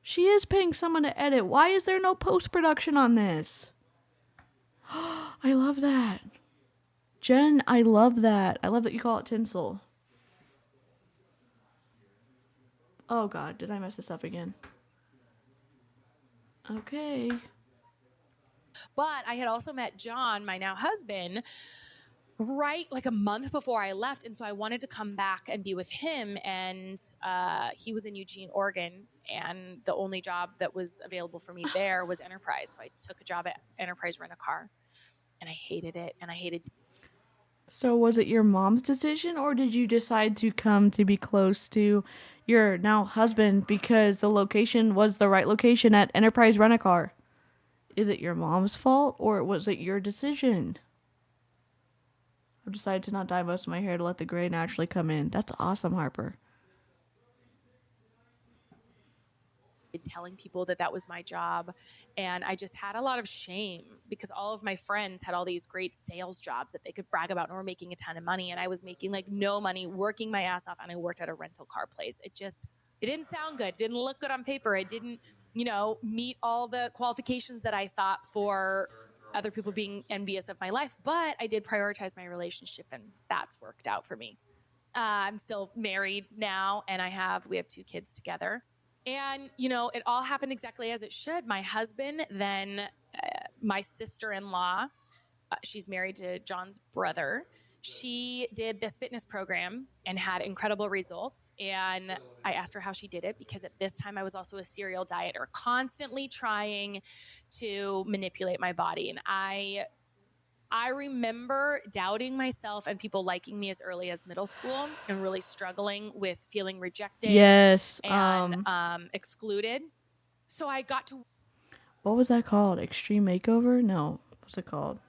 She is paying someone to edit. Why is there no post-production on this? I love that. Jen, I love that. I love that you call it tinsel. Oh God, did I mess this up again? Okay. But I had also met John, my now husband, right like a month before I left. And so I wanted to come back and be with him. And he was in Eugene, Oregon. And the only job that was available for me there was Enterprise. So I took a job at Enterprise Rent-A-Car. And I hated it. And I hated. So was it your mom's decision, or did you decide to come to be close to your now husband because the location was the right location at Enterprise Rent-A-Car? Is it your mom's fault, or was it your decision? I've decided to not dye most of my hair to let the gray naturally come in. That's awesome, Harper. Telling people that was my job, and I just had a lot of shame because all of my friends had all these great sales jobs that they could brag about and were making a ton of money, and I was making like no money, working my ass off, and I worked at a rental car place. It didn't sound good, didn't look good on paper, it didn't meet all the qualifications that I thought for other people being envious of my life, but I did prioritize my relationship, and that's worked out for me. I'm still married now, and we have 2 kids together. And, it all happened exactly as it should. My husband, then my sister-in-law, she's married to John's brother. She did this fitness program and had incredible results. And I asked her how she did it because at this time I was also a serial dieter, constantly trying to manipulate my body. And I remember doubting myself and people liking me as early as middle school and really struggling with feeling rejected and excluded. So I got to... What was that called? Extreme Makeover? No. What's it called?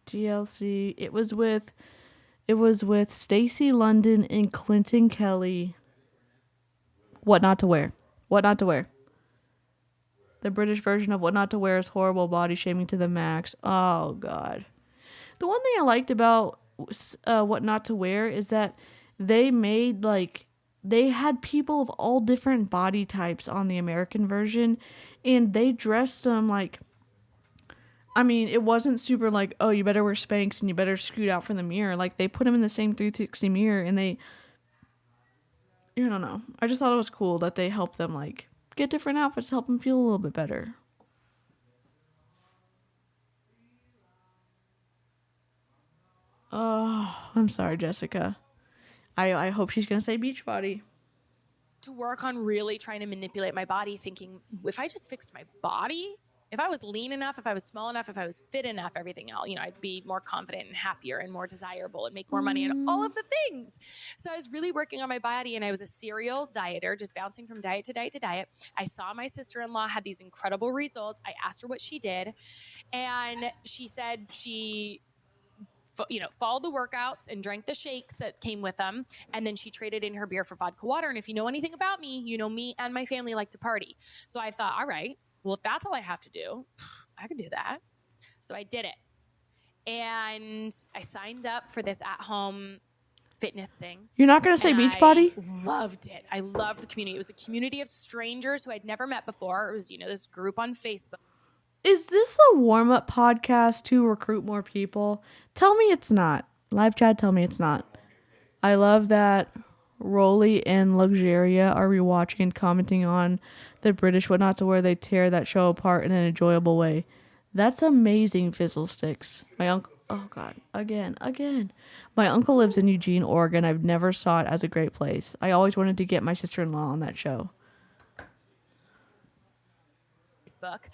TLC. It was with Stacey London and Clinton Kelly. What Not to Wear. What Not to Wear. The British version of What Not to Wear is horrible, body shaming to the max. Oh, God. The one thing I liked about What Not to Wear is that they made, they had people of all different body types on the American version, and they dressed them it wasn't super oh, you better wear Spanx and you better scoot out from the mirror. They put them in the same 360 mirror, and I don't know. I just thought it was cool that they helped them, get different outfits to help them feel a little bit better. Oh, I'm sorry, Jessica. I hope she's going to say Beachbody. To work on really trying to manipulate my body, thinking if I just fixed my body, if I was lean enough, if I was small enough, if I was fit enough, everything else, I'd be more confident and happier and more desirable and make more money and all of the things. So I was really working on my body, and I was a serial dieter, just bouncing from diet to diet to diet. I saw my sister-in-law had these incredible results. I asked her what she did, and she said she followed the workouts and drank the shakes that came with them. And then she traded in her beer for vodka water. And if you know anything about me, you know me and my family like to party. So I thought, all right, well, if that's all I have to do, I can do that. So I did it. And I signed up for this at-home fitness thing. You're not going to say Beachbody? I loved it. I loved the community. It was a community of strangers who I'd never met before. It was, this group on Facebook. Is this a warm-up podcast to recruit more people? Tell me it's not. Live chat, tell me it's not. I love that Rolly and Luxuria are rewatching and commenting on the British Whatnots, where they tear that show apart in an enjoyable way. That's amazing, Fizzle Sticks. My uncle, oh God, again. My uncle lives in Eugene, Oregon. I've never saw it as a great place. I always wanted to get my sister-in-law on that show. Facebook.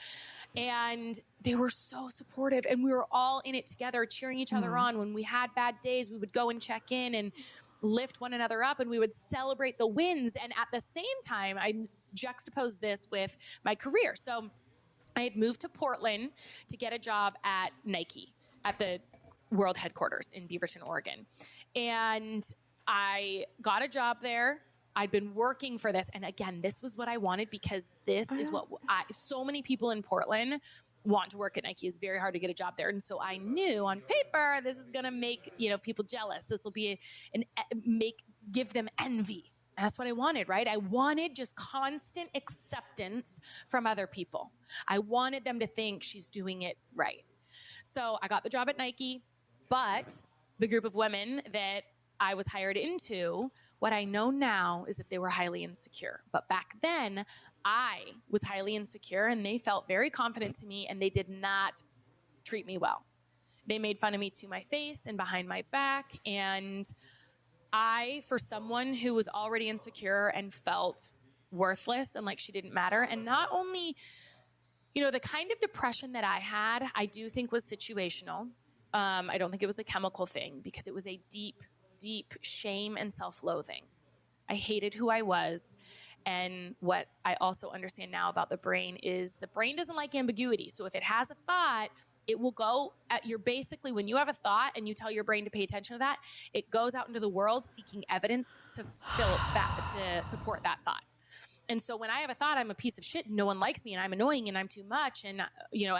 And they were so supportive, and we were all in it together, cheering each other on. When we had bad days, we would go and check in and lift one another up, and we would celebrate the wins. And at the same time, I juxtaposed this with my career. So I had moved to Portland to get a job at Nike at the world headquarters in Beaverton, Oregon. And I got a job there. I'd been working for this. And again, this was what I wanted, because this is what so many people in Portland want to work at Nike. It's very hard to get a job there. And so I knew on paper, this is going to make, people jealous. This will be give them envy. And that's what I wanted, right? I wanted just constant acceptance from other people. I wanted them to think she's doing it right. So I got the job at Nike, but the group of women that I was hired into, what I know now is that they were highly insecure. But back then, I was highly insecure, and they felt very confident to me, and they did not treat me well. They made fun of me to my face and behind my back, and I, for someone who was already insecure and felt worthless and like she didn't matter, and not only, the kind of depression that I had, I do think was situational. I don't think it was a chemical thing, because it was a deep, deep shame and self-loathing. I hated who I was. And what I also understand now about the brain is the brain doesn't like ambiguity. So if it has a thought, it will go basically, when you have a thought and you tell your brain to pay attention to that, it goes out into the world seeking evidence to support that thought. And so when I have a thought, I'm a piece of shit, no one likes me, and I'm annoying, and I'm too much, and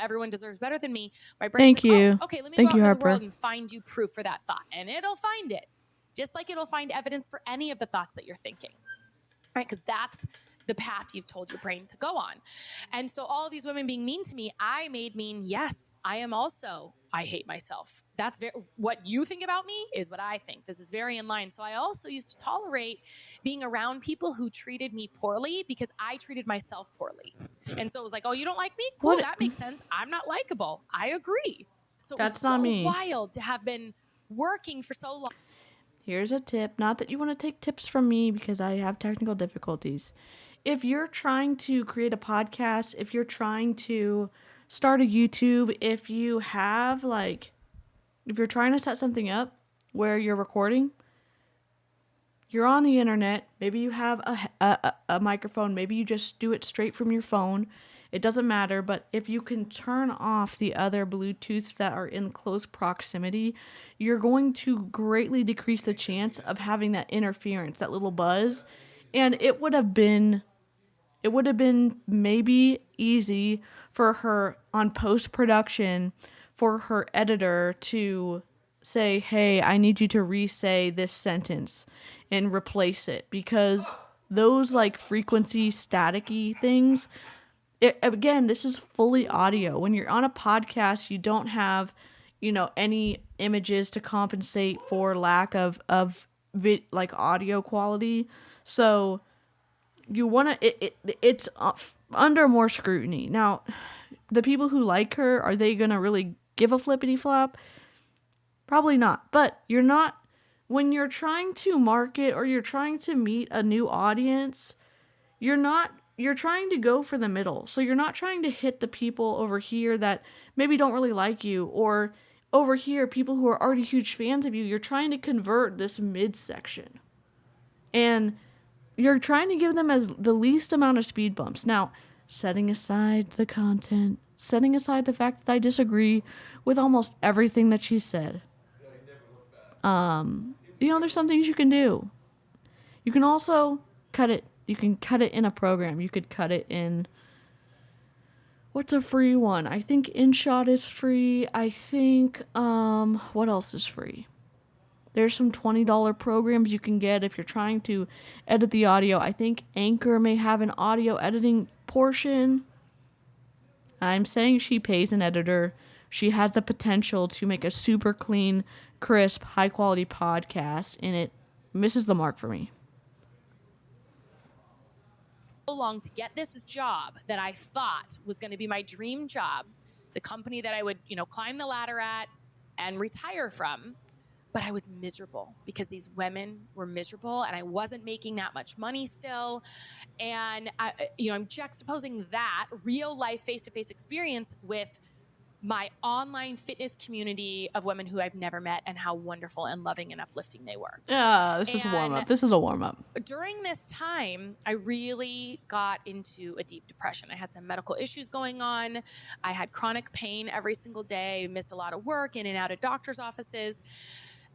everyone deserves better than me, my brain's okay, let me go out into the world and find you proof for that thought. And it'll find it. Just like it'll find evidence for any of the thoughts that you're thinking, right? Because that's the path you've told your brain to go on. And so all these women being mean to me, I made mean, yes, I hate myself. That's what you think about me is what I think. This is very in line. So I also used to tolerate being around people who treated me poorly, because I treated myself poorly. And so it was like, oh, you don't like me? Cool, that makes sense. I'm not likable. I agree. So that's it was not so me. Wild to have been working for so long. Here's a tip. Not that you want to take tips from me, because I have technical difficulties. If you're trying to create a podcast, if you're trying to start a YouTube, if you're trying to set something up where you're recording, you're on the internet, maybe you have a microphone, maybe you just do it straight from your phone. It doesn't matter, but if you can turn off the other Bluetooths that are in close proximity, you're going to greatly decrease the chance of having that interference, that little buzz. And it would have been maybe easy for her on post-production, for her editor to say, hey, I need you to re-say this sentence and replace it, because those frequency staticky things, again, this is fully audio. When you're on a podcast, you don't have, any images to compensate for lack of audio quality. So you want to, it's under more scrutiny. Now, the people who like her, are they going to really give a flippity flop? Probably not. But when you're trying to market or you're trying to meet a new audience, you're trying to go for the middle. So you're not trying to hit the people over here that maybe don't really like you, or over here, people who are already huge fans of you. You're trying to convert this midsection. And you're trying to give them as the least amount of speed bumps. Now, setting aside the content, setting aside the fact that I disagree with almost everything that she said, There's some things you can do. You can also cut it. You can cut it in a program. You could cut it in... What's a free one? I think InShot is free. I think, what else is free? There's some $20 programs you can get if you're trying to edit the audio. I think Anchor may have an audio editing portion. I'm saying she pays an editor. She has the potential to make a super clean, crisp, high-quality podcast, and it misses the mark for me. Long to get this job that I thought was going to be my dream job, the company that I would, climb the ladder at and retire from. But I was miserable because these women were miserable and I wasn't making that much money still. And I'm juxtaposing that real life face-to-face experience with my online fitness community of women who I've never met and how wonderful and loving and uplifting they were. Yeah, this is a warm-up. This is a warm-up. During this time, I really got into a deep depression. I had some medical issues going on. I had chronic pain every single day, missed a lot of work, in and out of doctor's offices.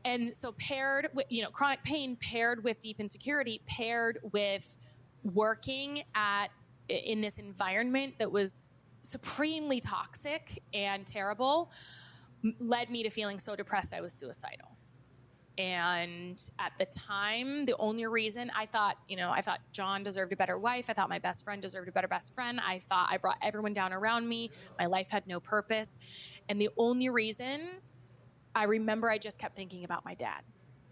And so paired with, chronic pain paired with deep insecurity, paired with working in this environment that was supremely toxic and terrible, led me to feeling so depressed I was suicidal. And at the time, the only reason I thought John deserved a better wife. I thought my best friend deserved a better best friend. I thought I brought everyone down around me. My life had no purpose. And the only reason, I remember I just kept thinking about my dad,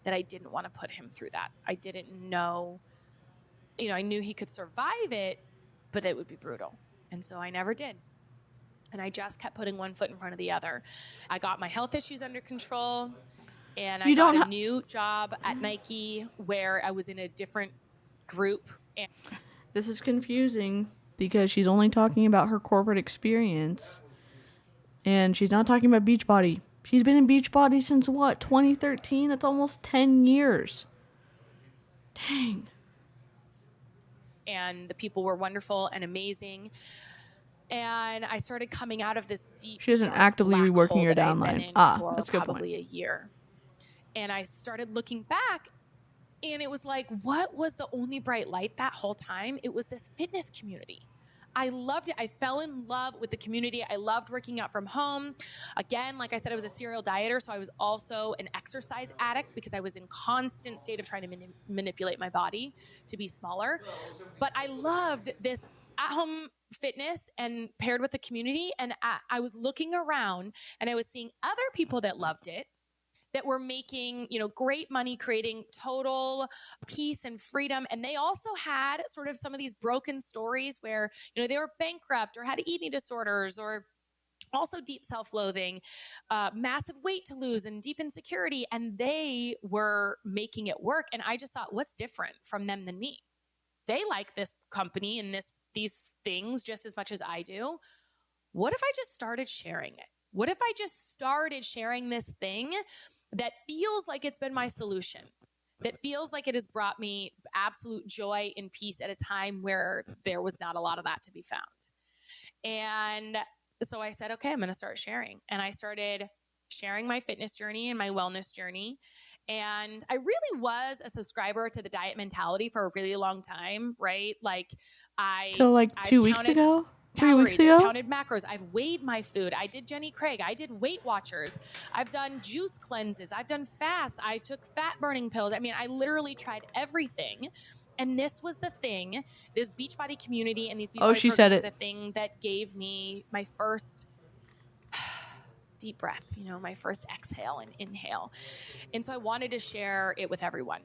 that I didn't want to put him through that. I didn't know, I knew he could survive it, but it would be brutal. And so I never did. And I just kept putting one foot in front of the other. I got my health issues under control, and I got a new job at Nike where I was in a different group. This is confusing because she's only talking about her corporate experience, and she's not talking about Beachbody. She's been in Beachbody since what, 2013? That's almost 10 years. Dang. And the people were wonderful and amazing. And I started coming out of this deep, she isn't actively reworking your downline. That's a good probably point. A year. And I started looking back, and it was like, what was the only bright light that whole time? It was this fitness community. I loved it. I fell in love with the community. I loved working out from home. Again, like I said, I was a serial dieter, so I was also an exercise addict because I was in constant state of trying to manipulate my body to be smaller. But I loved this at-home fitness and paired with the community. And I was looking around and I was seeing other people that loved it, that were making, great money, creating total peace and freedom. And they also had sort of some of these broken stories where, they were bankrupt or had eating disorders or also deep self-loathing, massive weight to lose and deep insecurity. And they were making it work. And I just thought, what's different from them than me? They like this company and these things just as much as I do. What if I just started sharing it? What if I just started sharing this thing that feels like it's been my solution, that feels like it has brought me absolute joy and peace at a time where there was not a lot of that to be found? And so I said, okay, I'm going to start sharing. And I started sharing my fitness journey and my wellness journey. And I really was a subscriber to the diet mentality for a really long time, right? Till 2 weeks ago? 3 weeks ago? I've counted macros. I've weighed my food. I did Jenny Craig. I did Weight Watchers. I've done juice cleanses. I've done fasts. I took fat burning pills. I mean, I literally tried everything. And this was the thing, this Beachbody community and these Beachbody programs were the thing that gave me my first deep breath, my first exhale and inhale. And so I wanted to share it with everyone.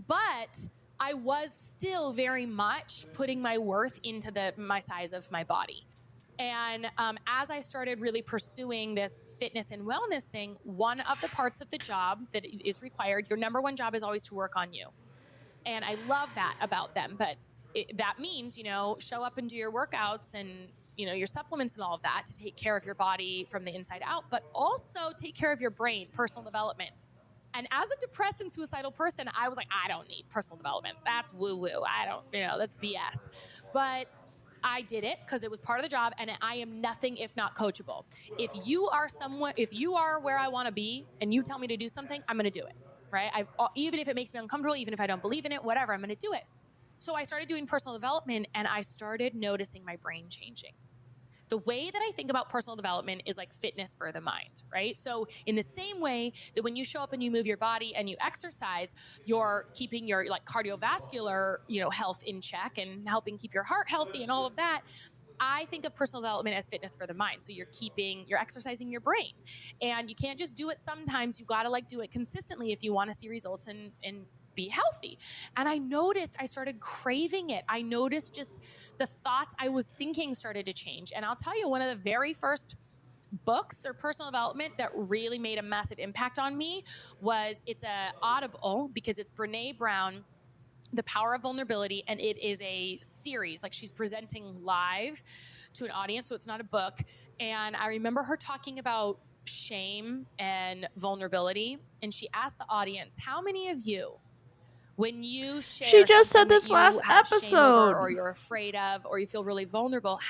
But I was still very much putting my worth into my size of my body. And as I started really pursuing this fitness and wellness thing, one of the parts of the job that is required, your number one job is always to work on you. And I love that about them. But that means, show up and do your workouts and, your supplements and all of that to take care of your body from the inside out, but also take care of your brain, personal development. And as a depressed and suicidal person, I was like, I don't need personal development. That's woo-woo. I don't, that's BS. But I did it because it was part of the job, and I am nothing if not coachable. If you are where I want to be and you tell me to do something, I'm going to do it, right? Even if it makes me uncomfortable, even if I don't believe in it, whatever, I'm going to do it. So I started doing personal development, and I started noticing my brain changing. The way that I think about personal development is like fitness for the mind, right? So in the same way that when you show up and you move your body and you exercise, you're keeping your like cardiovascular, health in check and helping keep your heart healthy and all of that. I think of personal development as fitness for the mind. So you're exercising your brain, and you can't just do it sometimes. You got to do it consistently if you want to see results and be healthy. And I noticed I started craving it. I noticed just the thoughts I was thinking started to change. And I'll tell you, one of the very first books or personal development that really made a massive impact on me it's a Audible, because it's Brene Brown, The Power of Vulnerability, and it is a series. Like, she's presenting live to an audience, so it's not a book. And I remember her talking about shame and vulnerability, and she asked the audience, how many of you, when you share She just said something this that you last have shame over, episode. or you're afraid of, or you feel really vulnerable,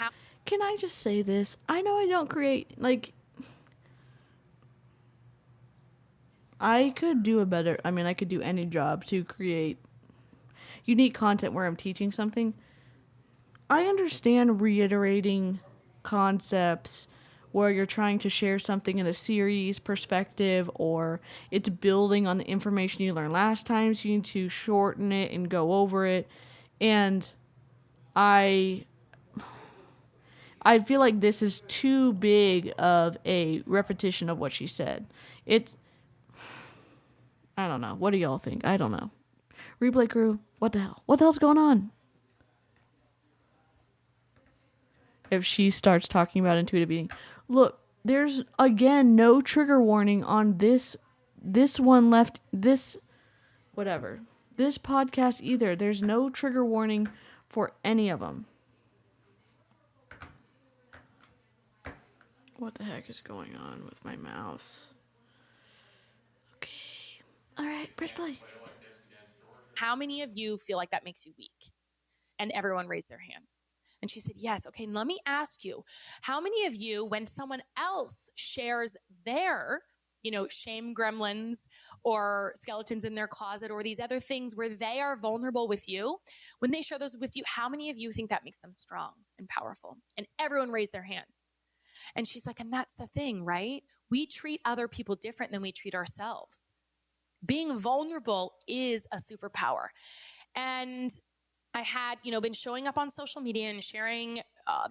Can I just say this? I know I don't create, I could do I could do any job to create unique content where I'm teaching something. I understand reiterating concepts where you're trying to share something in a series perspective, or it's building on the information you learned last time, so you need to shorten it and go over it. And I feel like this is too big of a repetition of what she said. I don't know. What do y'all think? I don't know. Replay crew, what the hell? What the hell's going on? If she starts talking about intuitive eating. Look, there's, again, no trigger warning on this one left, this podcast either. There's no trigger warning for any of them. What the heck is going on with my mouse? Okay. All right, press play. how many of you feel like that makes you weak? And everyone raised their hand. And she said, yes. Okay, let me ask you, how many of you, when someone else shares their, shame gremlins or skeletons in their closet or these other things where they are vulnerable with you, when they share those with you, how many of you think that makes them strong and powerful? And everyone raised their hand. And she's like, and that's the thing, right? We treat other people different than we treat ourselves. Being vulnerable is a superpower. And I had, been showing up on social media and sharing the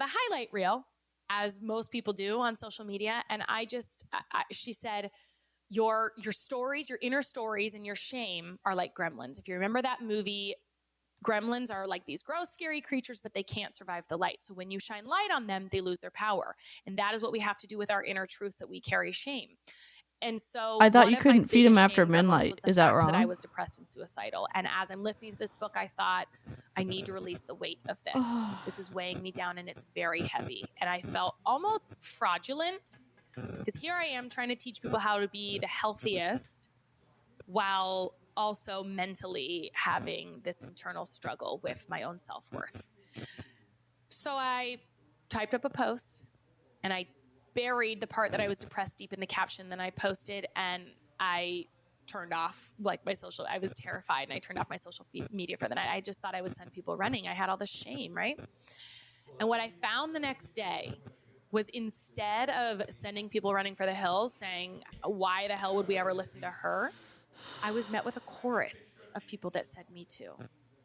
highlight reel, as most people do on social media. And she said, your stories, your inner stories and your shame are like gremlins. If you remember that movie, gremlins are like these gross, scary creatures, but they can't survive the light. So when you shine light on them, they lose their power. And that is what we have to do with our inner truths, that we carry shame. And so I thought you couldn't feed them after midnight. Is that wrong? That I was depressed and suicidal. And as I'm listening to this book, I thought, I need to release the weight of this. This is weighing me down, and it's very heavy. And I felt almost fraudulent, because here I am trying to teach people how to be the healthiest while also mentally having this internal struggle with my own self-worth. So I typed up a post, and I buried the part that I was depressed deep in the caption. Then I posted, and I turned off my social. I was terrified, and I turned off my social media for the night. I just thought I would send people running. I had all this shame, right? And what I found the next day was, instead of sending people running for the hills saying, why the hell would we ever listen to her? I was met with a chorus of people that said, me too.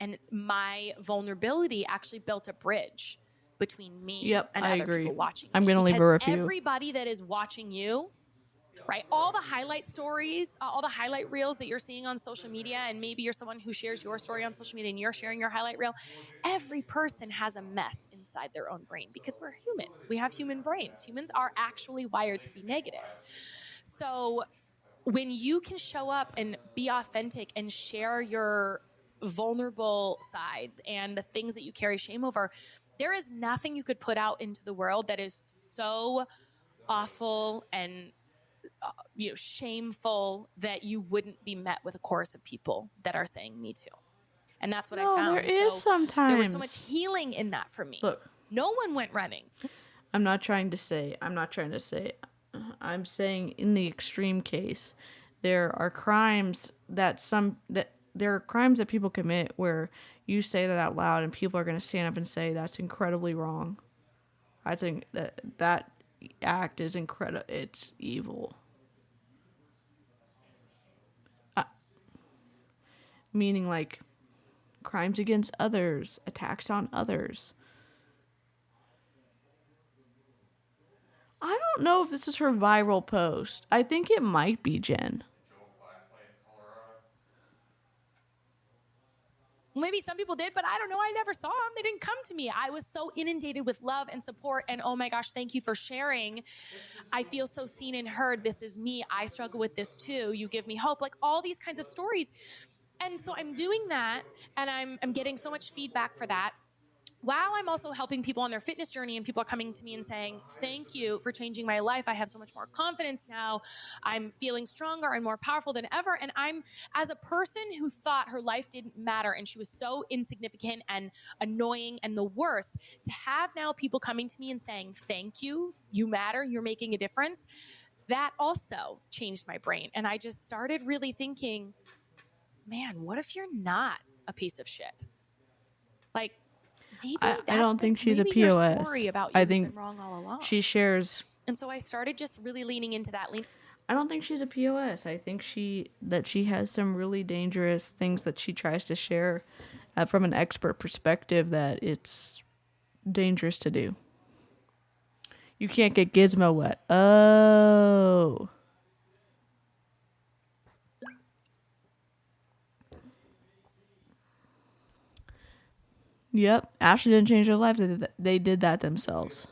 And my vulnerability actually built a bridge between me and other people watching. I'm going to leave a review. Everybody that is watching you, right? All the highlight stories, all the highlight reels that you're seeing on social media, and maybe you're someone who shares your story on social media and you're sharing your highlight reel. Every person has a mess inside their own brain, because we're human. We have human brains. Humans are actually wired to be negative. So when you can show up and be authentic and share your vulnerable sides and the things that you carry shame over, there is nothing you could put out into the world that is so awful and shameful that you wouldn't be met with a chorus of people that are saying me too. And that's what I found. There is sometimes. There was so much healing in that for me. Look, No one went running. I'm not trying to say. I'm saying in the extreme case, there are crimes that people commit where you say that out loud and people are going to stand up and say that's incredibly wrong. I think that act is incredible. It's evil. Meaning like crimes against others, attacks on others. I don't know if this is her viral post. I think it might be, Jen. Maybe some people did, but I don't know. I never saw them. They didn't come to me. I was so inundated with love and support. And oh my gosh, thank you for sharing. I feel so seen and heard. This is me. I struggle with this too. You give me hope. Like all these kinds of stories. And so I'm doing that, and I'm getting so much feedback for that, while I'm also helping people on their fitness journey, and people are coming to me and saying, thank you for changing my life. I have so much more confidence now. I'm feeling stronger and more powerful than ever. And I'm, as a person who thought her life didn't matter and she was so insignificant and annoying and the worst, to have now people coming to me and saying, thank you, you matter, you're making a difference, that also changed my brain. And I just started really thinking, man, what if you're not a piece of shit? Like, maybe I don't think she's a POS. Your story about you I has think been wrong all along. she shares. And so I started just really leaning into that. I don't think she's a POS. I think she has some really dangerous things that she tries to share from an expert perspective that it's dangerous to do. You can't get Gizmo wet. Oh. Yep. Ashlie didn't change her life. They did that themselves.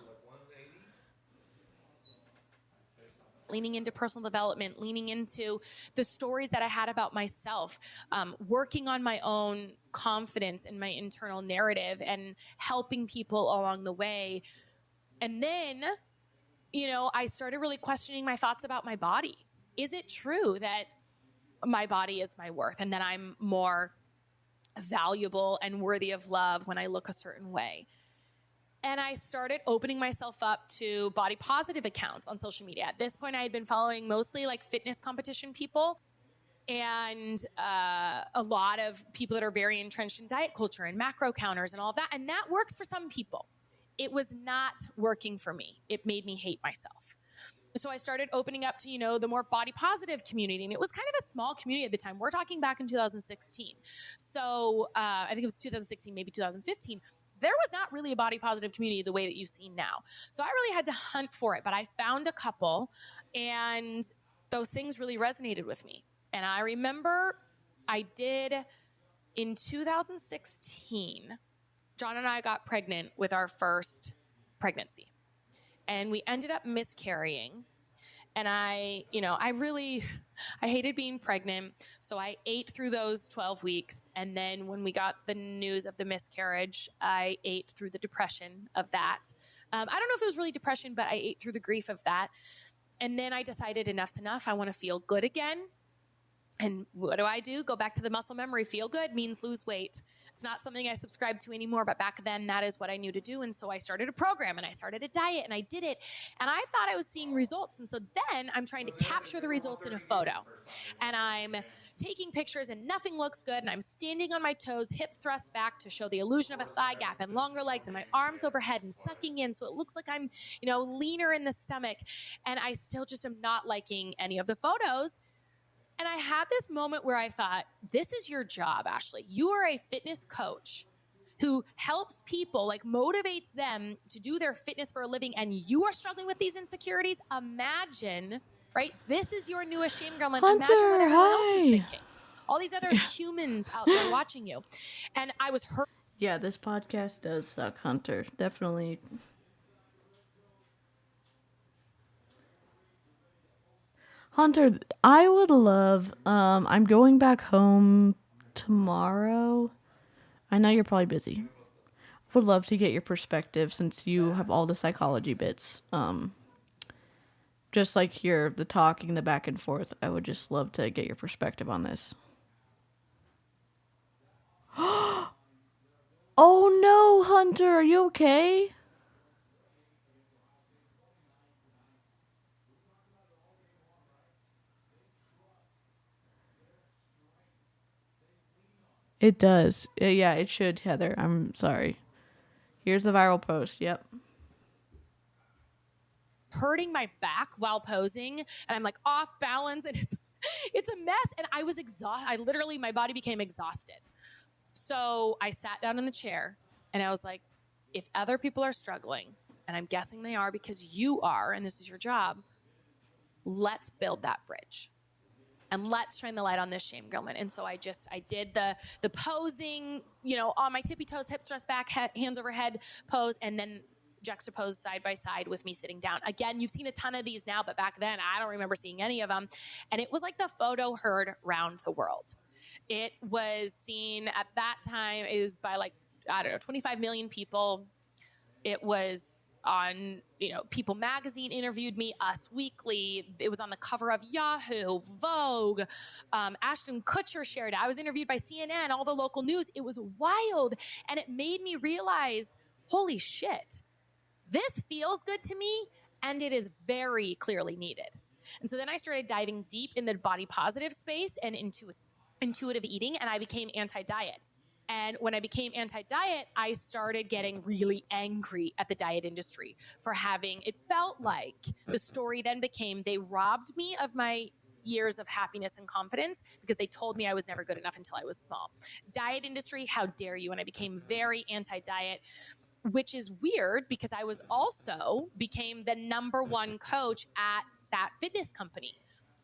Leaning into personal development, leaning into the stories that I had about myself, working on my own confidence and my internal narrative and helping people along the way. And then, I started really questioning my thoughts about my body. Is it true that my body is my worth and that I'm more valuable and worthy of love when I look a certain way? And I started opening myself up to body positive accounts on social media. At this point, I had been following mostly like fitness competition people and a lot of people that are very entrenched in diet culture and macro counters and all of that. And that works for some people. It was not working for me. It made me hate myself. So I started opening up to, the more body positive community. And it was kind of a small community at the time. We're talking back in 2016. So I think it was 2016, maybe 2015. There was not really a body positive community the way that you've seen now. So I really had to hunt for it. But I found a couple, and those things really resonated with me. And I remember I did in 2016, John and I got pregnant with our first pregnancy. And we ended up miscarrying. And I hated being pregnant. So I ate through those 12 weeks. And then when we got the news of the miscarriage, I ate through the depression of that. I don't know if it was really depression, but I ate through the grief of that. And then I decided enough's enough. I want to feel good again. And what do? Go back to the muscle memory. Feel good means lose weight. It's not something I subscribe to anymore, but back then that is what I knew to do. And so I started a program and I started a diet and I did it. And I thought I was seeing results. And so then I'm trying to capture the results in a photo. And I'm taking pictures and nothing looks good. And I'm standing on my toes, hips thrust back to show the illusion of a thigh gap and longer legs and my arms overhead and sucking in. So it looks like I'm, leaner in the stomach. And I still just am not liking any of the photos. And I had this moment where I thought, this is your job, Ashlie. You are a fitness coach who helps people, motivates them to do their fitness for a living, and you are struggling with these insecurities. Imagine, right? This is your newest shame gremlin. Hunter, imagine what everyone else is hi. thinking. All these other humans out there watching you. And I was hurt. Yeah, this podcast does suck, Hunter. Definitely. Hunter, I would love, I'm going back home tomorrow. I know you're probably busy. Would love to get your perspective since you have all the psychology bits. Just like the talking, the back and forth. I would just love to get your perspective on this. Oh no, Hunter, are you okay? It does. Yeah, it should, Heather. I'm sorry. Here's the viral post. Yep. Hurting my back while posing, and I'm like off balance, and it's a mess. And I was exhausted. My body became exhausted. So I sat down in the chair and I was like, if other people are struggling, and I'm guessing they are because you are, and this is your job, let's build that bridge. And let's shine the light on this shame moment. And so I did the posing, on my tippy toes, hips thrust back, hands overhead pose, and then juxtaposed side by side with me sitting down. Again, you've seen a ton of these now, but back then I don't remember seeing any of them. And it was like the photo heard round the world. It was seen at that time, it was by 25 million people. It was on, People Magazine interviewed me, Us Weekly. It was on the cover of Yahoo, Vogue. Ashton Kutcher shared it. I was interviewed by CNN, all the local news. It was wild. And it made me realize, holy shit, this feels good to me, and it is very clearly needed. And so then I started diving deep in the body positive space and into intuitive eating, and I became anti-diet. And when I became anti-diet, I started getting really angry at the diet industry for it felt like the story then became they robbed me of my years of happiness and confidence because they told me I was never good enough until I was small. Diet industry, how dare you? And I became very anti-diet, which is weird because I became the number one coach at that fitness company.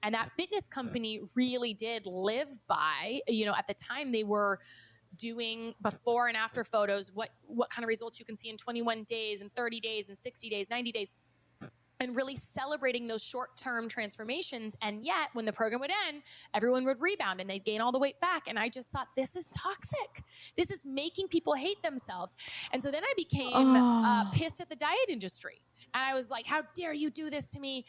And that fitness company really did live by, at the time they were doing before and after photos, what kind of results you can see in 21 days and 30 days and 60 days, 90 days, and really celebrating those short-term transformations. And yet when the program would end, everyone would rebound and they'd gain all the weight back. And I just thought, this is toxic. This is making people hate themselves. And so then I became pissed at the diet industry. And I was like, how dare you do this to me?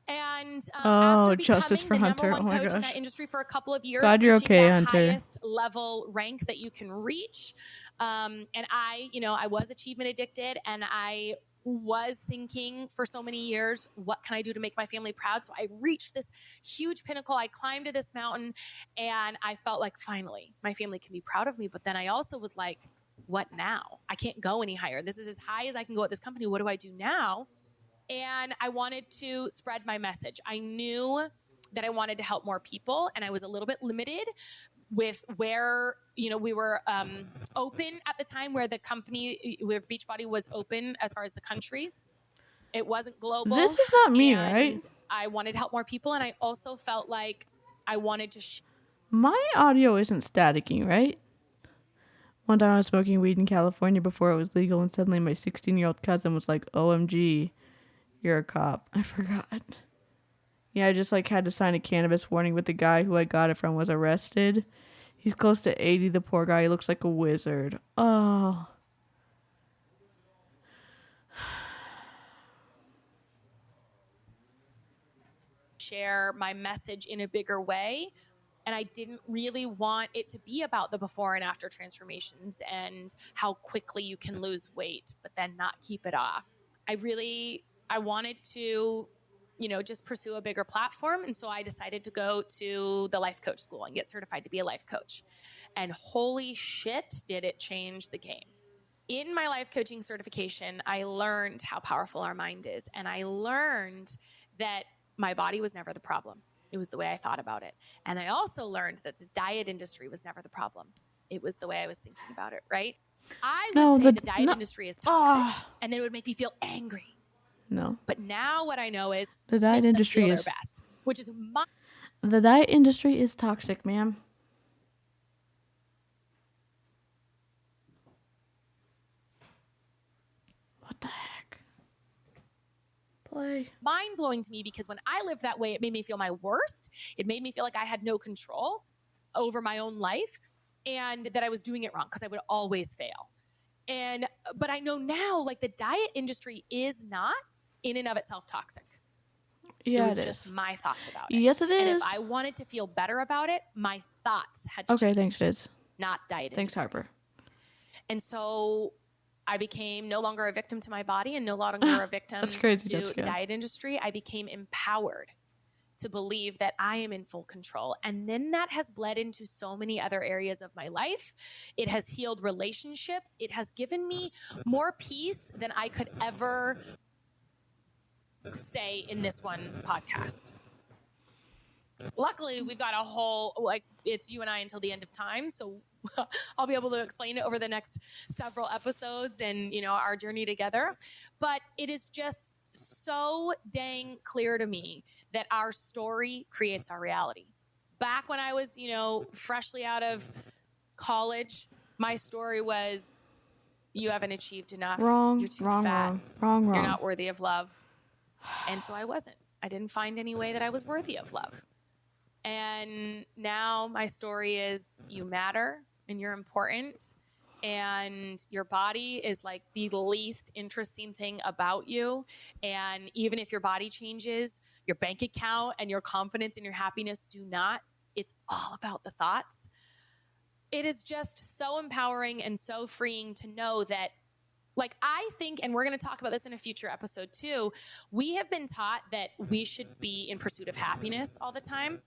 And after becoming the number one coach in that industry for a couple of years, God, you're okay, the Hunter. highest level rank that you can reach. And I was achievement addicted, and I was thinking for so many years, what can I do to make my family proud? So I reached this huge pinnacle. I climbed to this mountain, and I felt like finally my family can be proud of me. But then I also was like, what now? I can't go any higher. This is as high as I can go at this company. What do I do now? And I wanted to spread my message. I knew that I wanted to help more people, and I was a little bit limited with where, we were open at the time, where the company, where Beachbody was open as far as the countries. It wasn't global. This is not me, right? I wanted to help more people, and I also felt like I wanted to... My audio isn't staticking, right? One time I was smoking weed in California before it was legal, and suddenly my 16-year-old cousin was like, OMG. You're a cop. I forgot. Yeah, I just had to sign a cannabis warning, but the guy who I got it from was arrested. He's close to 80, the poor guy. He looks like a wizard. Oh. Share my message in a bigger way. And I didn't really want it to be about the before and after transformations and how quickly you can lose weight, but then not keep it off. I wanted to, just pursue a bigger platform. And so I decided to go to the life coach school and get certified to be a life coach. And holy shit, did it change the game. In my life coaching certification, I learned how powerful our mind is. And I learned that my body was never the problem. It was the way I thought about it. And I also learned that the diet industry was never the problem. It was the way I was thinking about it, right? I would say the diet industry is toxic. And then it would make me feel angry. No. But now what I know is the diet industry is their best, which is the diet industry is toxic, ma'am. What the heck? Play. Mind-blowing to me, because when I lived that way, it made me feel my worst. It made me feel like I had no control over my own life and that I was doing it wrong because I would always fail. But I know now, the diet industry is not in and of itself toxic. Yeah, it was just my thoughts about it. Yes, it is. And if I wanted to feel better about it, my thoughts had to change. Okay, thanks, Fizz. Not diet Thanks, industry. Harper. And so I became no longer a victim to my body and no longer a victim That's crazy. to the diet industry. I became empowered to believe that I am in full control. And then that has bled into so many other areas of my life. It has healed relationships. It has given me more peace than I could ever say in this one podcast. Luckily, we've got a whole, like, it's you and I until the end of time. So I'll be able to explain it over the next several episodes and, you know, our journey together. But it is just so dang clear to me that our story creates our reality. Back when I was, you know, freshly out of college, my story was, you haven't achieved enough. Wrong, You're too wrong, fat. wrong. You're not worthy of love. And so I wasn't. I didn't find any way that I was worthy of love. And now my story is, you matter and you're important, and your body is like the least interesting thing about you. And even if your body changes, your bank account and your confidence and your happiness do not. It's all about the thoughts. It is just so empowering and so freeing to know that, like, I think, and we're going to talk about this in a future episode too, we have been taught that we should be in pursuit of happiness all the time.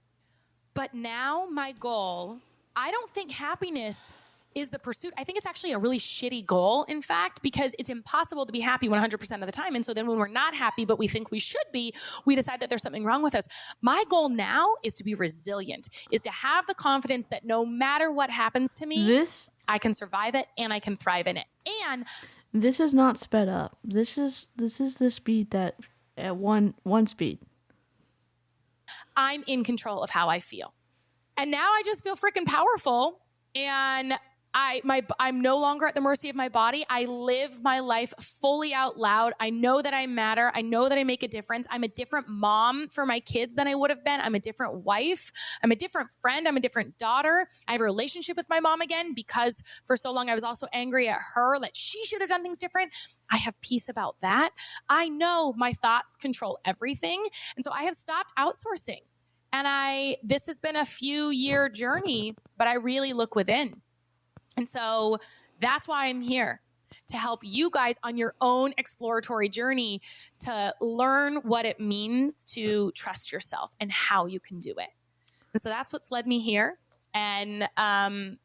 But now my goal, I don't think happiness is the pursuit. I think it's actually a really shitty goal, in fact, because it's impossible to be happy 100% of the time. And so then when we're not happy, but we think we should be, we decide that there's something wrong with us. My goal now is to be resilient, is to have the confidence that no matter what happens to me, I can survive it and I can thrive in it. And this is not sped up. This is the speed that at one speed. I'm in control of how I feel. And now I just feel freaking powerful. And I'm no longer at the mercy of my body. I live my life fully out loud. I know that I matter. I know that I make a difference. I'm a different mom for my kids than I would have been. I'm a different wife. I'm a different friend. I'm a different daughter. I have a relationship with my mom again, because for so long I was also angry at her that she should have done things different. I have peace about that. I know my thoughts control everything. And so I have stopped outsourcing. And this has been a few year journey, but I really look within. And so that's why I'm here, to help you guys on your own exploratory journey to learn what it means to trust yourself and how you can do it. And so that's what's led me here. And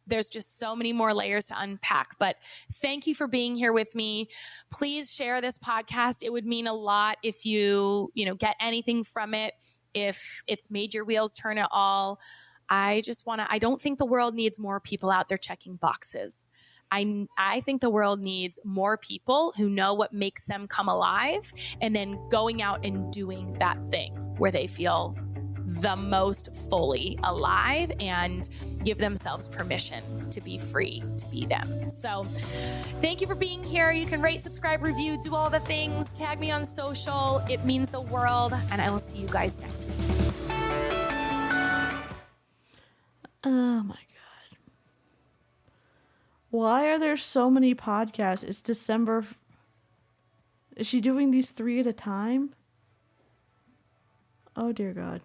there's just so many more layers to unpack. But thank you for being here with me. Please share this podcast. It would mean a lot if you get anything from it, if it's made your wheels turn at all. I don't think the world needs more people out there checking boxes. I think the world needs more people who know what makes them come alive, and then going out and doing that thing where they feel the most fully alive and give themselves permission to be free to be them. So thank you for being here. You can rate, subscribe, review, do all the things, tag me on social. It means the world. And I will see you guys next week. Oh my God. Why are there so many podcasts? It's December. Is she doing these 3 at a time? Oh dear God.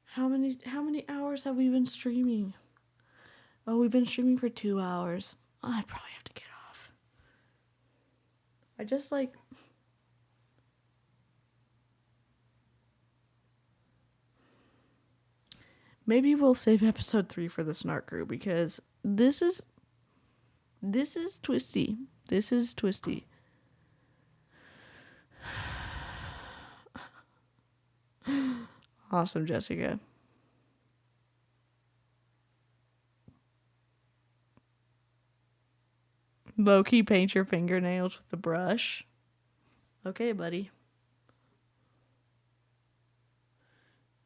How many hours have we been streaming? Oh, we've been streaming for 2 hours. Oh, I probably have to get off. I just maybe we'll save episode 3 for the Snark Crew, because this is twisty. This is twisty. Awesome, Jessica. Low-key paint your fingernails with the brush. Okay, buddy.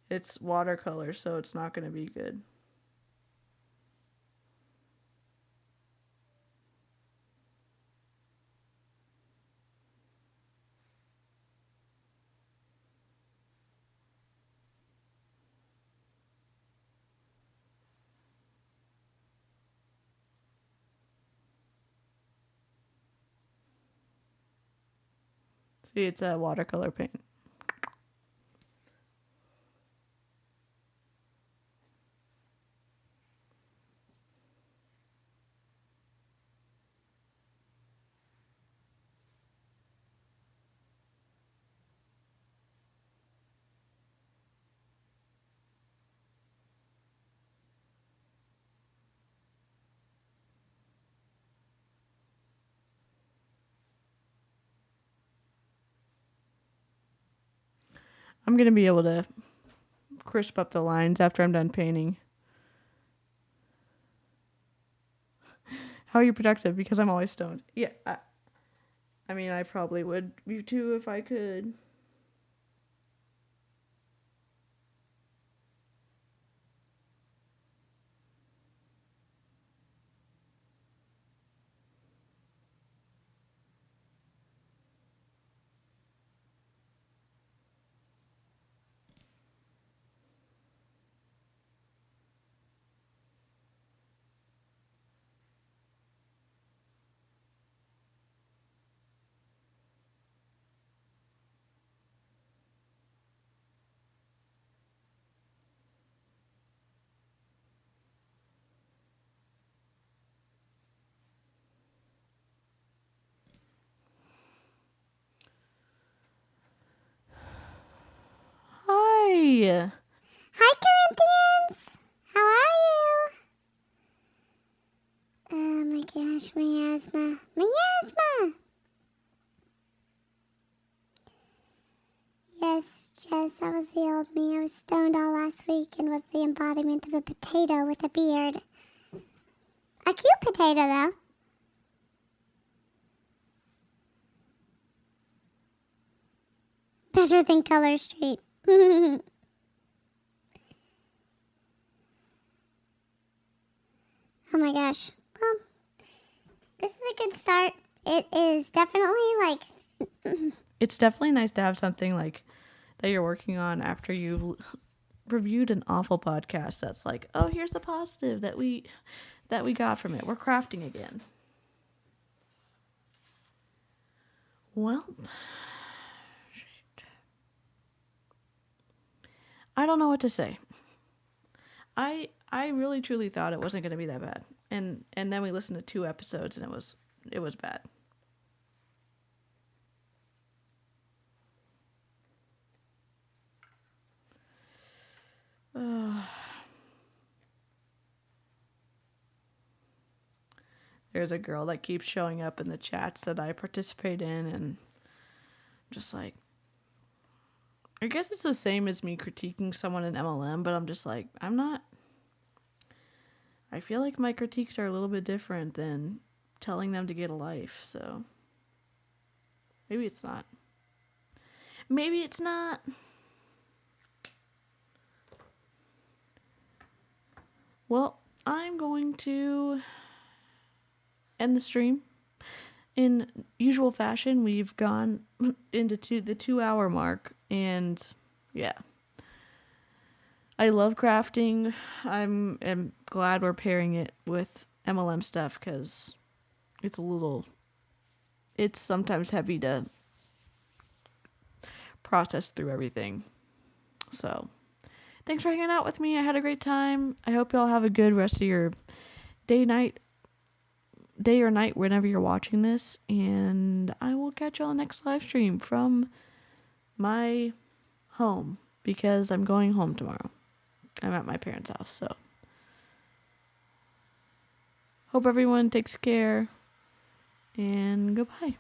It's watercolor, so it's not going to be good. See, it's a watercolor paint. I'm going to be able to crisp up the lines after I'm done painting. How are you productive? Because I'm always stoned. Yeah, I mean, I probably would be too if I could. Hi. Hi, Corinthians! How are you? Oh my gosh, my asthma. My asthma! Yes, Jess, that was the old me. I was stoned all last week and was the embodiment of a potato with a beard. A cute potato, though. Better than Color Street. Oh my gosh. Well, this is a good start. It is definitely like... It's definitely nice to have something like that you're working on after you've reviewed an awful podcast that's like, oh, here's the positive that we got from it. We're crafting again. Well, shit. I don't know what to say. I really truly thought it wasn't going to be that bad. And then we listened to 2 episodes and it was bad. There's a girl that keeps showing up in the chats that I participate in, and just like, I guess it's the same as me critiquing someone in MLM, but I'm just like, I feel like my critiques are a little bit different than telling them to get a life, so maybe it's not. Maybe it's not. Well, I'm going to end the stream. In usual fashion, we've gone into the 2-hour mark, and yeah. I love crafting. I'm glad we're pairing it with MLM stuff because it's sometimes heavy to process through everything. So, thanks for hanging out with me. I had a great time. I hope y'all have a good rest of your day or night whenever you're watching this, and I will catch you on the next live stream from my home because I'm going home tomorrow. I'm at my parents' house, so hope everyone takes care and goodbye.